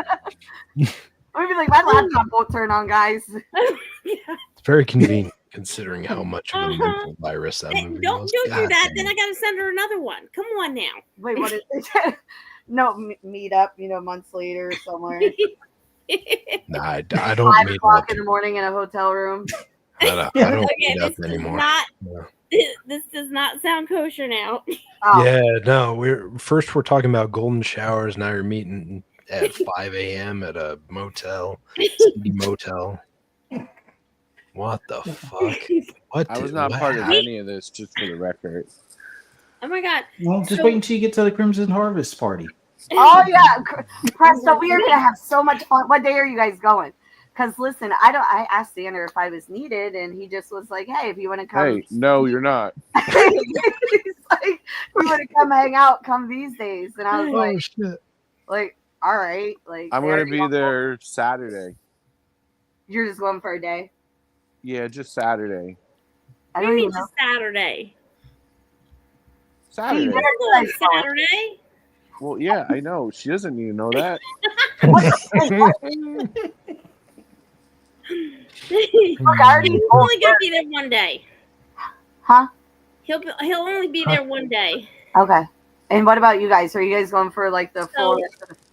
I'm gonna be like, my laptop won't turn on, guys. It's very convenient considering how much of a mental virus that Hey, movie don't was. do God that. damn Then I it. gotta send her another one. Come on now. Wait, what is it? No, meet up, months later somewhere. Nah, I 5 don't meet o'clock up. in the morning in a hotel room. I don't Okay, meet this up does anymore. not. Yeah. This does not sound kosher now. Oh, Yeah, no, we're talking about golden showers. Now you're meeting at 5 a.m. at a motel, city motel. What the fuck? What? I was not part of happened? any of this, just for the record. Oh my god. Well, just So- wait until you get to the Crimson Harvest party. Oh yeah, Presto, we are gonna have so much fun. What day are you guys going? Because listen, I asked Xander if I was needed, and he just was like, "Hey, if you want to come." Hey, no, you're not. He's like, "If you want to come hang out, come these days." And I was Oh shit! like, all right, like I'm there going to you be there Saturday. You're just going for a day. Yeah, just Saturday. I What do don't you even mean know. just Saturday? Saturday. Hey, We're going Saturday. Well, yeah, I know. She doesn't need to know that. He's Look, I already told only gonna her. be there one day. Huh? He'll only be there one day. Okay. And what about you guys? Are you guys going for like the full?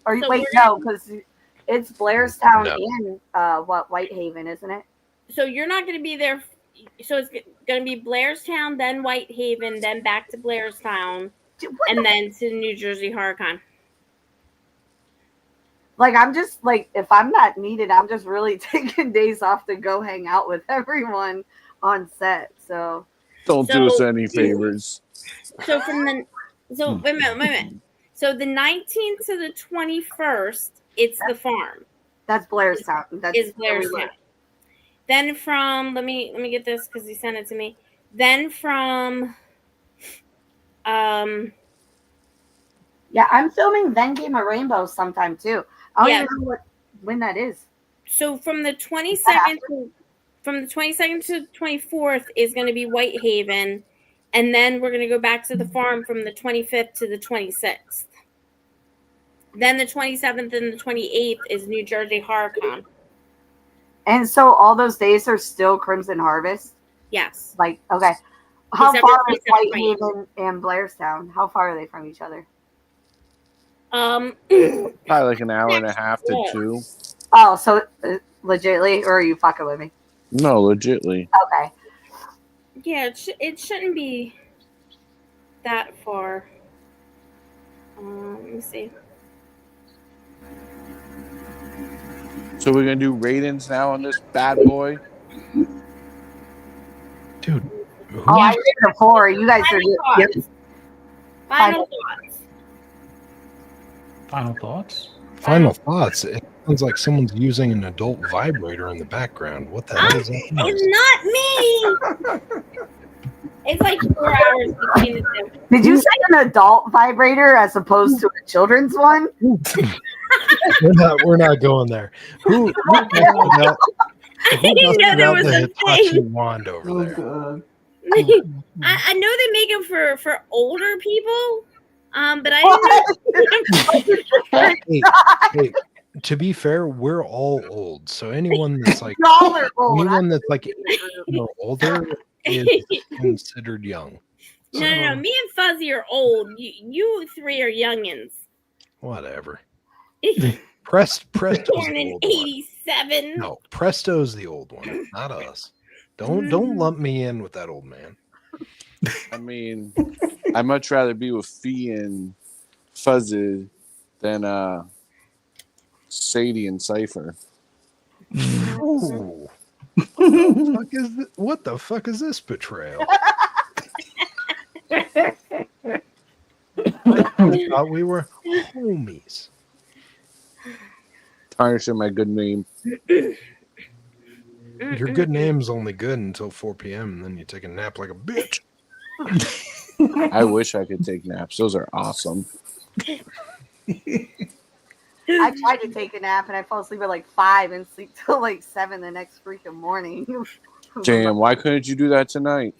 Or so wait, we're no, because it's Blairstown No. and Whitehaven, isn't it? So you're not gonna be there. So it's gonna be Blairstown, then Whitehaven, then back to Blairstown, What and then to New Jersey HorrorCon. Like, I'm just like, if I'm not needed, I'm just really taking days off to go hang out with everyone on set. So Don't do us any favors. So from the wait a minute. So the 19th to the 21st, it's the farm. that's Blairstown. That's Is where we Blairstown. live. Then from let me get this because he sent it to me. Then from Yeah, I'm filming Then Game of Rainbow sometime too. I don't Yeah. even know when that is. so from the 22nd to 24th is going to be Whitehaven, and then we're going to go back to the farm from the 25th to the 26th. Then the 27th and the 28th is New Jersey HorrorCon. And so all those days are still Crimson Harvest. Yes. Like, okay, how Except far for is 27th, Whitehaven and Blairstown? How far are they from each other? Probably like an hour and a half to 2. Oh, so legitly, or are you fucking with me? No, legitly. Okay. Yeah, it shouldn't be that far. Let me see. So we're gonna do ratings now on this bad boy. Dude. Oh, I did the 4. You guys are. Yep. Final thoughts. Final thoughts? Final thoughts. It sounds like someone's using an adult vibrator in the background. What the hell is that? It's not me. It's like 4 hours between the two. Did you say an adult vibrator as opposed to a children's one? We're not going there. Who busted out, I who didn't know busted there out was the a Hitachi thing. wand over Oh there? god. I know they make them for older people, but I didn't know. Hey, to be fair, we're all old. So anyone that's like Y'all are old. anyone that's like older is considered young. No. Me and Fuzzy are old. You three are youngins. Whatever. Presto's Born the in old one. 87. No, Presto's the old one, not us. Don't lump me in with that old man. I mean, I'd much rather be with Fee and Fuzzy than Sadie and Cypher. Ooh. What the fuck is this betrayal? I thought we were homies. Tarnishing my good name. Your good name's only good until 4 p.m. and then you take a nap like a bitch. I wish I could take naps. Those are awesome. I tried to take a nap and I fall asleep at like 5 and sleep till like 7 the next freaking morning. Damn, why couldn't you do that tonight?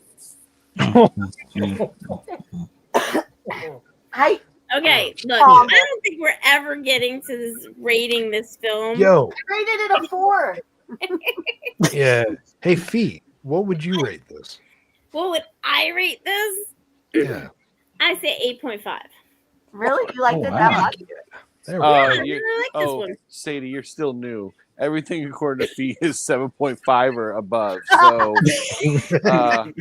Okay, look, I don't think we're ever getting to this rating this film. Yo, I rated it a 4. yeah. Hey, Fee, what would you rate this? What would I rate this? Yeah. I say 8.5. Really? You liked it wow. that much? There we Yeah, go. I really like this one. Sadie, you're still new. Everything according to Fee is 7.5 or above. So,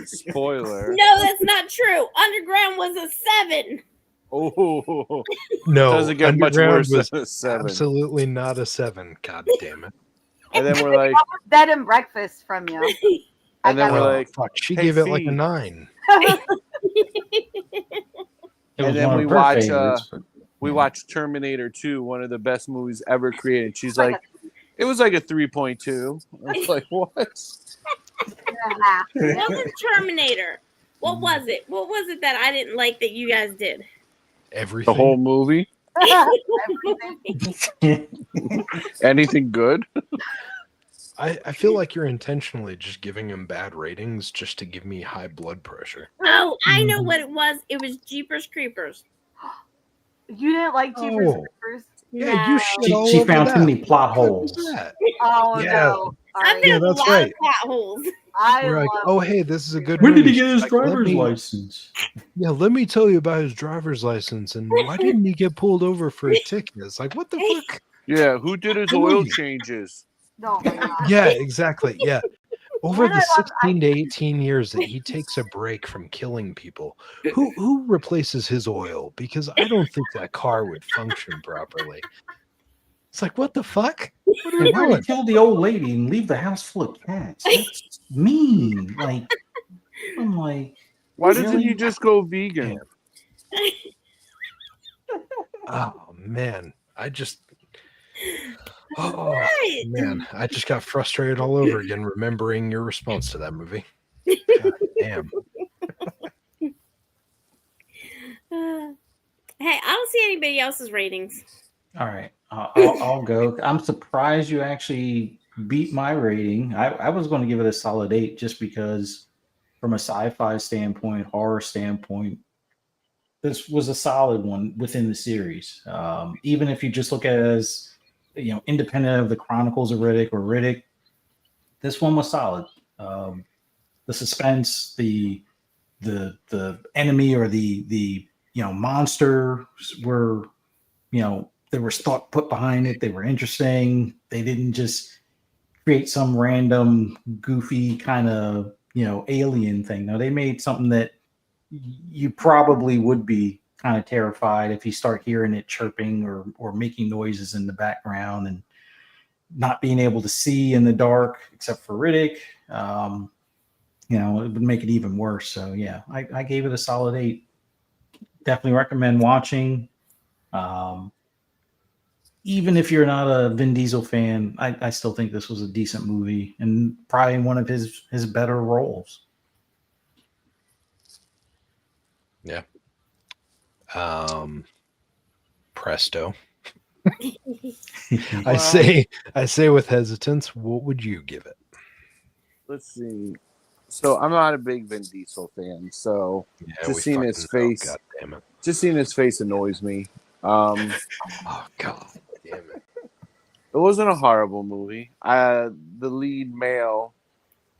spoiler. No, that's not true. Underground was a 7. Oh, No, doesn't get much Underground worse was than a 7. absolutely not a 7. God damn it. And then we're like, Bed and breakfast from you. and then we're Oh, like, fuck. She hey, gave it like a Fee. 9. It And was then one we of her watch, favorites, but- we watched Terminator 2, one of the best movies ever created. She's Like like, it was like a 3.2. I was like, what? What was Terminator? What was it? What was it that I didn't like that you guys did? Everything. The whole movie? Anything good? I feel like you're intentionally just giving him bad ratings just to give me high blood pressure. Oh, I know what it was. It was Jeepers Creepers. You didn't like Jeepers Oh. Creepers? Yeah, you shit She, all she over found that. too many plot What holes. was that? Oh Yeah. no! All I've right. been Yeah, a that's lot right. of plot holes. I We're like, love oh, hey, this is a good When did movie. he get his Like, let driver's me- license? Yeah, let me tell you about his driver's license and why didn't he get pulled over for a ticket? It's like, what the fuck? Yeah, who did his oil changes? Oh my god! Yeah, exactly. Yeah. Over What the I love- 16 to 18 years that he takes a break from killing people, who replaces his oil? Because I don't think that car would function properly. It's like, what the fuck? What are we And why did doing? he kill the old lady and leave the house full of cats? That's mean. Like, I'm like, Why doesn't Really? he just go vegan? Oh man, oh Right. man, I just got frustrated all over again remembering your response to that movie. God damn. Hey, I don't see anybody else's ratings. all right, I'll go. I'm surprised you actually beat my rating. I was going to give it a solid 8 just because, from a sci-fi standpoint, horror standpoint, this was a solid one within the series. Even if you just look at it as, independent of the Chronicles of Riddick or Riddick, this one was solid. The suspense, the enemy or the monster were, there was thought put behind it. They were interesting. They didn't just create some random goofy kind of alien thing. No, they made something that you probably would be kind of terrified if you start hearing it chirping or making noises in the background and not being able to see in the dark except for Riddick. It would make it even worse. So yeah, I gave it a solid 8. Definitely recommend watching. Even if you're not a Vin Diesel fan, I still think this was a decent movie and probably one of his better roles. Yeah. Presto. Well, I say with hesitance, what would you give it? let's see. So I'm not a big Vin Diesel fan, so Yeah, just we seeing fucking his know. face, God damn it. just seeing his face annoys me. Oh god damn it. It wasn't a horrible movie. The lead male,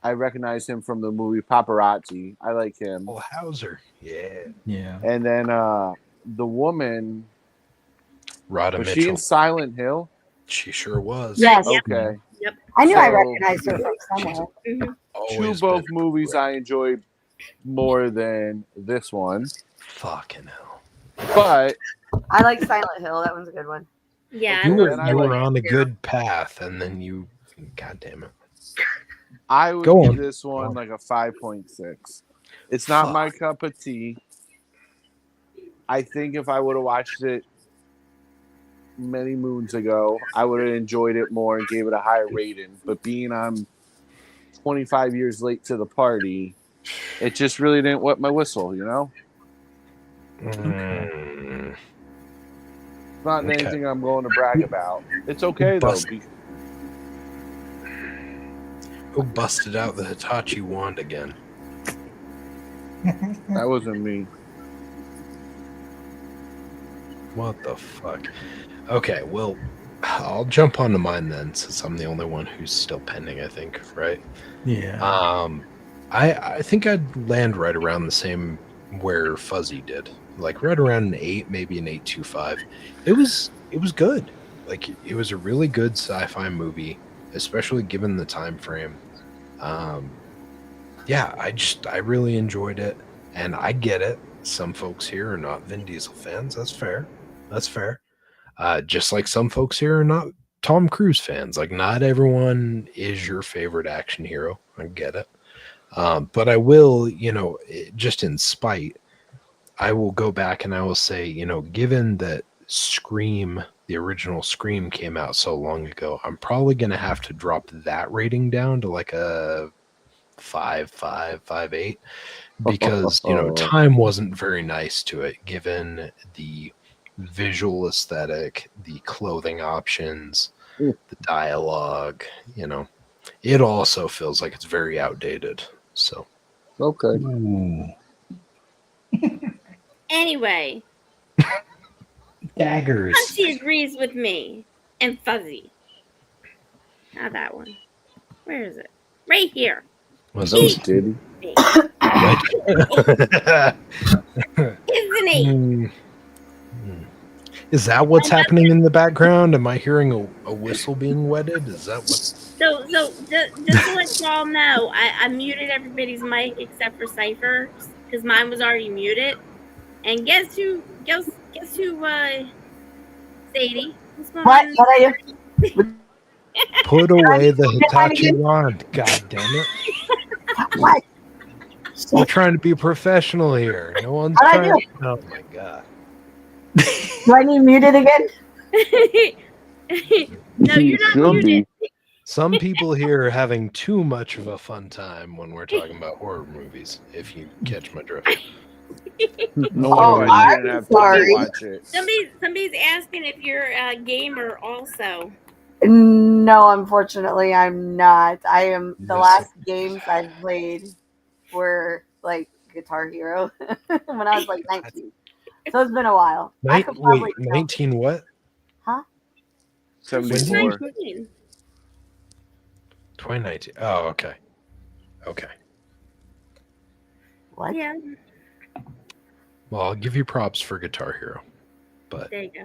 I recognize him from the movie Paparazzi. I like him. Oh, Hauser. Yeah. Yeah. And then the woman, Rhoda was Mitchell. she in Silent Hill? She sure was. Yes. Okay. Yep. I knew I So- recognized her from She's somewhere. Mhm. always Both been movies great. I enjoyed more than this one. Fucking hell. But I like Silent Hill. That one's a good one. Yeah, Okay, You were then I you like- were on a good path, and then you, god damn it. I would Go give on. this one on. like a 5.6. It's not my Fuck. cup of tea. I think if I would have watched it many moons ago, I would have enjoyed it more and gave it a higher rating. But being I'm 25 years late to the party, it just really didn't wet my whistle, you know? Mm. It's not Okay. anything I'm going to brag about. It's okay, though. Bust- Who busted out the Hitachi wand again? That wasn't me. What the fuck? Okay, well, I'll jump onto mine then, since I'm the only one who's still pending, I think, right? Yeah. I think I'd land right around the same where Fuzzy did. Like right around an 8, maybe an 8.25. It was good. Like it was a really good sci-fi movie, especially given the time frame. Yeah, I really enjoyed it, and I get it. Some folks here are not Vin Diesel fans. That's fair. That's fair. Just like some folks here are not Tom Cruise fans. Like not everyone is your favorite action hero. I get it. But I will, just in spite, I will go back and I will say, given that Scream, the original Scream came out so long ago, I'm probably going to have to drop that rating down to like a 5.8 because, time wasn't very nice to it given the visual aesthetic, the clothing options, the dialogue, it also feels like it's very outdated. So, Okay. Ooh. Anyway, Daggers. Punchy agrees with me. And Fuzzy. Not that one. Where is it? Right here. was Those it? did. Isn't he? Is that what's happening in the background? Am I hearing a whistle being wetted? Is that what? So just to let y'all know, I muted everybody's mic except for Cypher because mine was already muted. And guess who? Sadie. What's going What? on? What are you? Put away the Get mine Hitachi again? wand. God damn it. What? We're trying to be professional here. No one's How'd I trying. Oh my god. Do I need muted again? No, you're not Should muted. Some people here are having too much of a fun time when we're talking about horror movies, if you catch my drift. No Oh, wonder I didn't I'm have time sorry. to watch it. Somebody's asking if you're a gamer also. No, unfortunately, I'm not. I am. The Yes. last games I've played were like Guitar Hero when I was like 19. So it's been a while. I could Wait, probably tell. 19 what? 74. 19. 2019. Oh, okay. Okay. What? Yeah, Well, I'll give you props for Guitar Hero, but there you go.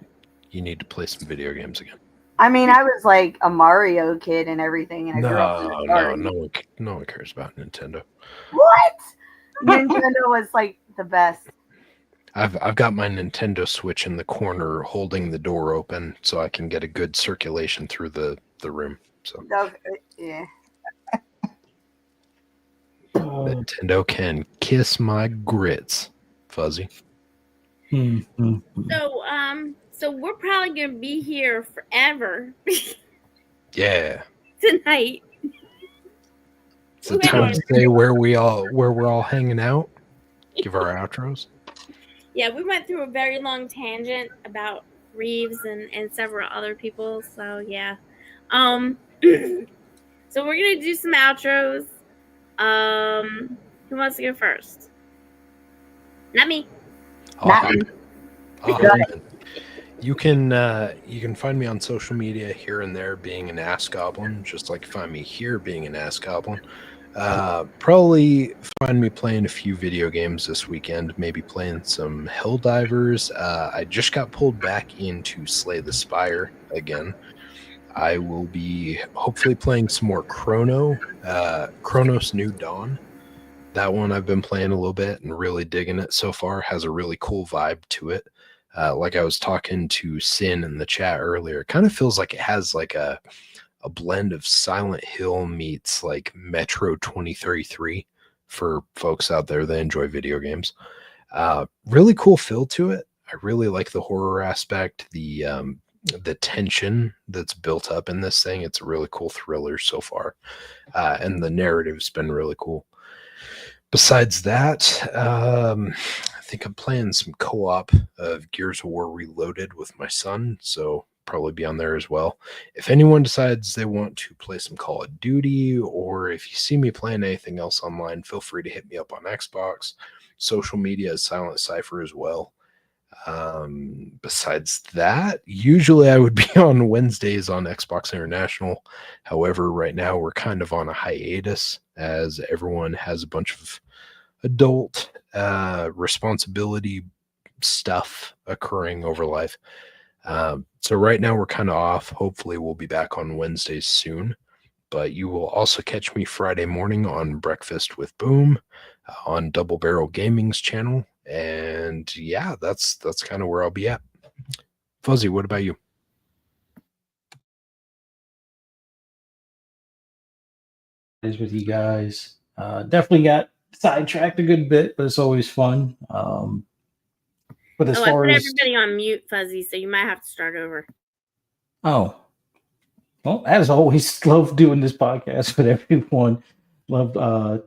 you need to play some video games again. I mean, I was like a Mario kid and everything, and I grew up on Atari. No one cares about Nintendo. What? Nintendo was like the best. I've got my Nintendo Switch in the corner holding the door open so I can get a good circulation through the room. So Yeah. Nintendo can kiss my grits, Fuzzy. So we're probably gonna be here forever Yeah. tonight. It's the time to say where we're all hanging out. Give our outros. Yeah, we went through a very long tangent about Reeves and several other people. So yeah. Um so we're gonna do some outros. Who wants to go first? Not me. I'll Not hop me. in. I'll Go hop ahead. in. You can find me on social media here and there being an ass goblin, just like you find me here being an ass goblin. Probably find me playing a few video games this weekend, maybe playing some Helldivers. I just got pulled back into Slay the Spire again. I will be hopefully playing some more Chronos New Dawn. That one I've been playing a little bit and really digging it so far. Has a really cool vibe to it. Like I was talking to Sin in the chat earlier, it kind of feels like it has like a blend of Silent Hill meets like Metro 2033 for folks out there that enjoy video games. Really cool feel to it. I really like the horror aspect, the tension that's built up in this thing. It's a really cool thriller so far, and the narrative's been really cool. Besides that, I think I'm playing some co-op of Gears of War Reloaded with my son, so probably be on there as well. If anyone decides they want to play some Call of Duty, or if you see me playing anything else online, feel free to hit me up on Xbox. Social media is Silent Cipher as well. Besides that, usually I would be on Wednesdays on Xbox International. However, right now we're kind of on a hiatus as everyone has a bunch of adult responsibility stuff occurring over life. So right now we're kind of off. Hopefully we'll be back on Wednesdays soon. But you will also catch me Friday morning on Breakfast with Boom on Double Barrel Gaming's channel. And yeah, that's kind of where I'll be at. Fuzzy, what about you? Is with you guys. Definitely got sidetracked a good bit, but it's always fun. But as I far put as everybody on mute, Fuzzy, so you might have to start over. oh, well, as always, love doing this podcast with everyone. Love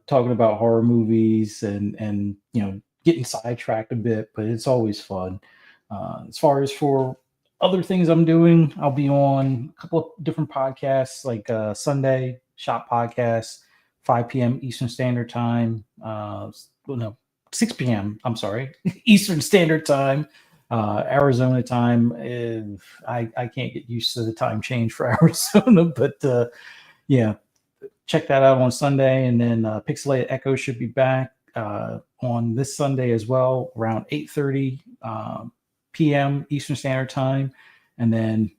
talking about horror movies and getting sidetracked a bit, but it's always fun. As far as for other things I'm doing, I'll be on a couple of different podcasts like Sunday Shop Podcast, 5 p.m. Eastern Standard Time. Well, no, 6 p.m. I'm sorry, Eastern Standard Time. Arizona time. I can't get used to the time change for Arizona, but yeah, check that out on Sunday. And then Pixelated Echo should be back on this Sunday as well, around 8:30 p.m. Eastern Standard Time. And then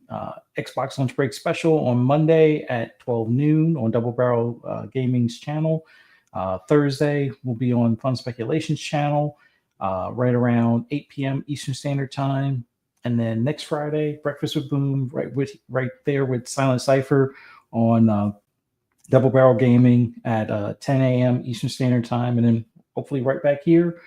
Xbox Lunch Break Special on Monday at 12 noon on Double Barrel Gaming's channel. Thursday will be on Fun Speculations channel right around 8 p.m. Eastern Standard Time. And then next Friday, Breakfast with Boom, right there with Silent Cipher on Double Barrel Gaming at 10 a.m. Eastern Standard Time. And then hopefully right back here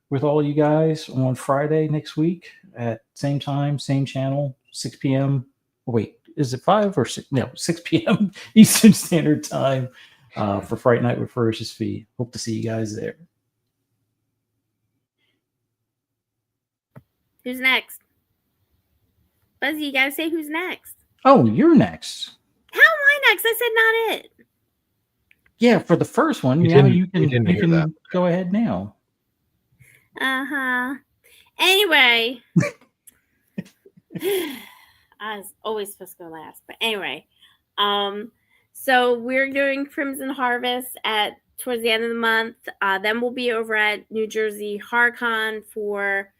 with all you guys on Friday next week at same time, same channel, 6 p.m. Oh, wait, is it 5 or 6? No, 6 p.m. Eastern Standard Time for Fright Night with Ferocious Fee. Hope to see you guys there. Who's next? Fuzzy, you gotta say who's next. Oh, you're next. How am I next? I said not it. Yeah, for the first one, You now didn't- you you didn't hear can that. go ahead now. Anyway, I was always supposed to go last, but anyway, so we're doing Crimson Harvest at towards the end of the month. Then we'll be over at New Jersey HorrorCon for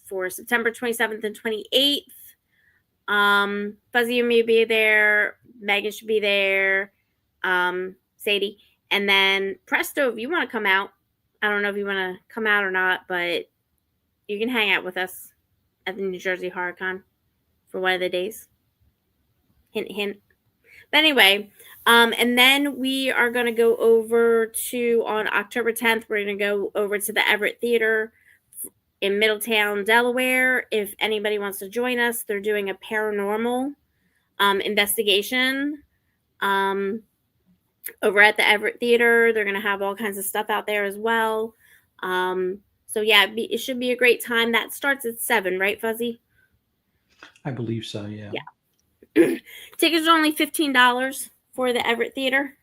for September 27th and 28th. Fuzzy and me will be there. Megan should be there. Sadie. And then Presto, if you want to come out, I don't know if you want to come out or not, but you can hang out with us at the New Jersey HorrorCon for one of the days. Hint, hint. But anyway, and then we are going to go over to, on October 10th, we're going to go over to the Everett Theater in Middletown, Delaware. If anybody wants to join us, they're doing a paranormal investigation over at the Everett Theater. They're going to have all kinds of stuff out there as well. So So yeah, it should be a great time. That starts at 7, right, Fuzzy? I believe so. Yeah. Yeah. Tickets are only $15 for the Everett Theater.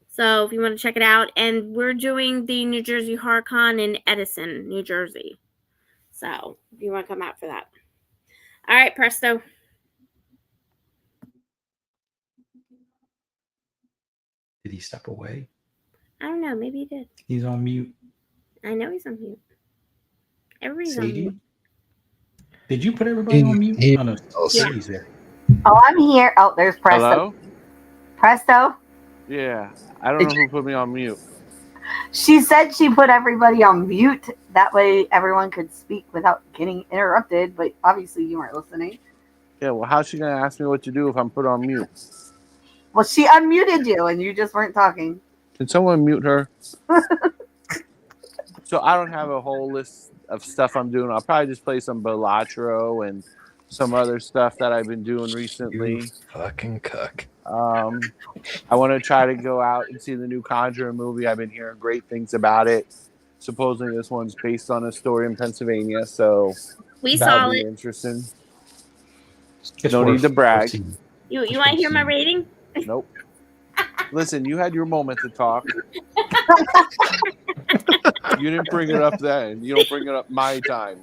So if you want to check it out, and we're doing the New Jersey Horror Con in Edison, New Jersey. So if you want to come out for that. All right, Presto. Did he step away? I don't know. Maybe he did. He's on mute. I know he's on mute. Everybody's on Sadie, mute. did you put everybody on mute? He- Oh no, Sadie's there. Oh, I'm here. Oh, there's Presto. Hello? Presto. Yeah. I don't know who put me on mute. She said she put everybody on mute. That way everyone could speak without getting interrupted, but obviously you weren't listening. Yeah, well, how's she going to ask me what to do if I'm put on mute? Well, she unmuted you and you just weren't talking. Can someone mute her? So I don't have a whole list of stuff I'm doing. I'll probably just play some Balatro and some other stuff that I've been doing recently. You fucking cuck. I want to try to go out and see the new Conjuring movie. I've been hearing great things about it. Supposedly this one's based on a story in Pennsylvania, so We that'll saw be it. interesting. It's No need worth to brag. seeing. You want to hear my rating? Nope. Listen, you had your moment to talk. You didn't bring it up then. You don't bring it up my time.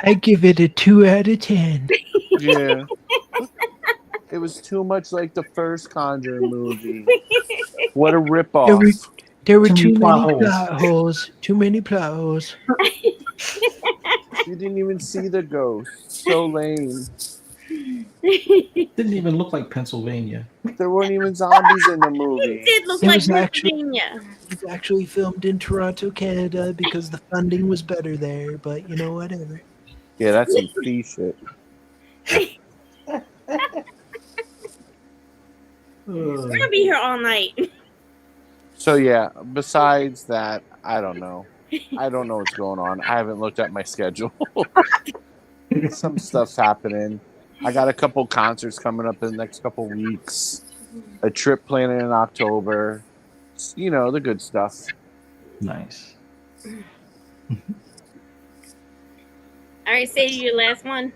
I give it a 2 out of 10. Yeah. It was too much like the first Conjuring movie. What a ripoff. There were Too too many many plot plot holes. Too many plot holes. You didn't even see the ghost. So lame. Didn't even look like Pennsylvania. There weren't even zombies in the It movie. did look It like was actually- Pennsylvania. It was actually filmed in Toronto, Canada, because the funding was better there. But you know, whatever. Yeah, that's some fee shit. We're gonna be here all night. So yeah, besides that, I don't know. I don't know what's going on. I haven't looked at my schedule. Some stuff's happening. I got a couple concerts coming up in the next couple weeks. A trip planned in October. You know, the good stuff. Nice. All right, say your last one.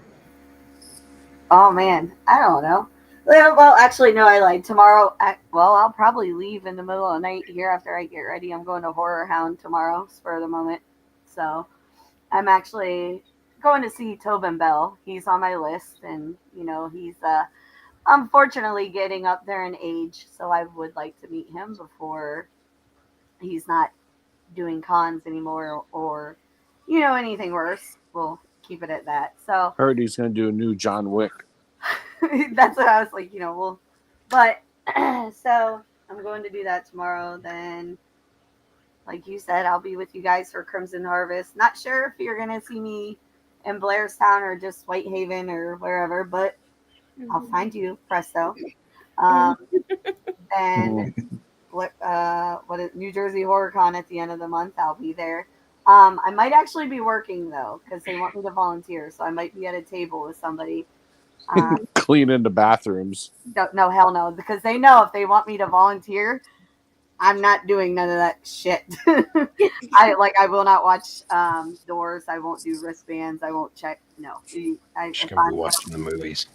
Oh man, I don't know. Well, actually, no, I lied. Tomorrow, I'll probably leave in the middle of the night here after I get ready. I'm going to Horror Hound tomorrow, spur of the moment. So I'm actually going to see Tobin Bell. He's on my list, and you know, he's unfortunately getting up there in age. So I would like to meet him before he's not doing cons anymore, or you know, anything worse. We'll keep it at that. So Heard he's going to do a new John Wick. that's what I was like, you know, well, but so I'm going to do that tomorrow. Then, like you said, I'll be with you guys for Crimson Harvest. Not sure if you're going to see me in Blairstown or just Whitehaven or wherever, but I'll find you, presto. Then, what is New Jersey Horror Con at the end of the month? I'll be there. I might actually be working though, because they want me to volunteer, so I might be at a table with somebody. Cleaning the bathrooms. No, hell no, because they know if they want me to volunteer, I'm not doing none of that shit. I will not watch doors. I won't do wristbands. I won't check. No, She's gonna be watching the movies.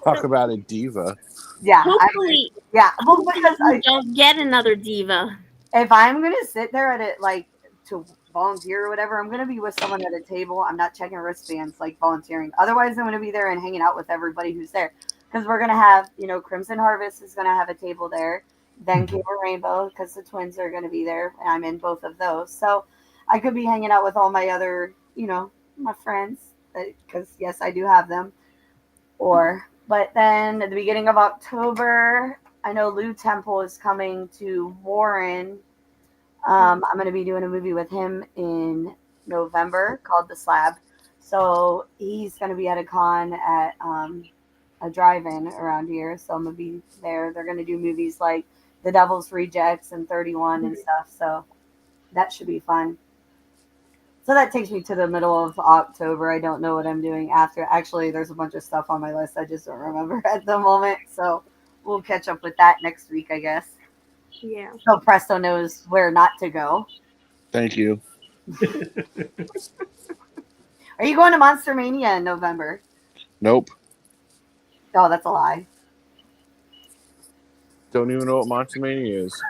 Talk about a diva. Yeah, Hopefully, Well, because you don't get another diva. if I'm gonna sit there at it like to volunteer or whatever, I'm gonna be with someone at a table. I'm not checking wristbands like volunteering. Otherwise, I'm gonna be there and hanging out with everybody who's there, because we're gonna have, you know, Crimson Harvest is gonna have a table there. Then Cable Rainbow, because the twins are gonna be there, and I'm in both of those. So I could be hanging out with all my other, you know, my friends, because yes, I do have them. But then at the beginning of October, I know Lou Temple is coming to Warren. I'm going to be doing a movie with him in November called The Slab. So he's going to be at a con at a drive-in around here. So I'm going to be there. They're going to do movies like The Devil's Rejects and 31 and stuff. So that should be fun. So that takes me to the middle of October. I don't know what I'm doing after. Actually, there's a bunch of stuff on my list. I just don't remember at the moment. So we'll catch up with that next week, I guess. Yeah. So Presto knows where not to go. Thank you. Are you going to Monster Mania in November? Nope. Oh, that's a lie. Don't even know what Monster Mania is.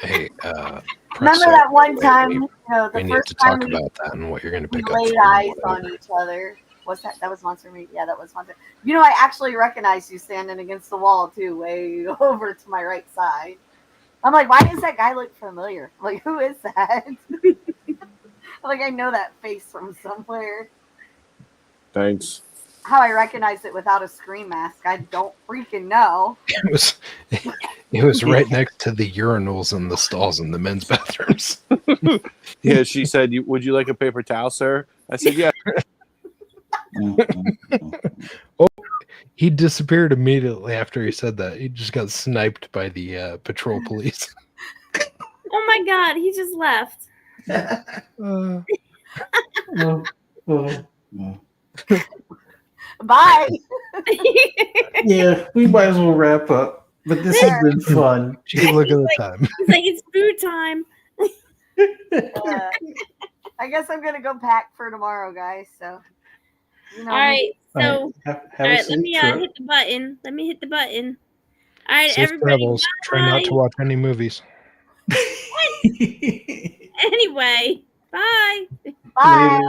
Hey, Remember Presto, that one wait, time, we, you know, the we need first to time talk about that and what you're going to we pick up laid for eyes on whatever. each other. What's that? That was Monster Mania. Yeah, that was Monster. You know, I actually recognized you standing against the wall too, way over to my right side. I'm like, why does that guy look familiar? Like, who is that? Like, I know that face from somewhere. Thanks. How I recognize it without a scream mask, I don't freaking know. It was right next to the urinals in the stalls in the men's bathrooms. Yeah, she said, "Would you like a paper towel, sir?" I said, "Yeah." He disappeared immediately after he said that. He just got sniped by the patrol police. Oh my god, he just left. Bye. Yeah, we might as well wrap up. But this has been fun. Gee, look at the time. He's like, it's food time. I guess I'm gonna go pack for tomorrow, guys. So, you know, All right, so Have all a right, let safe me trip. hit the button. Let me hit the button. All right, Safe everybody. travels. Try not to Bye. watch any movies. Anyway, bye. bye. Later.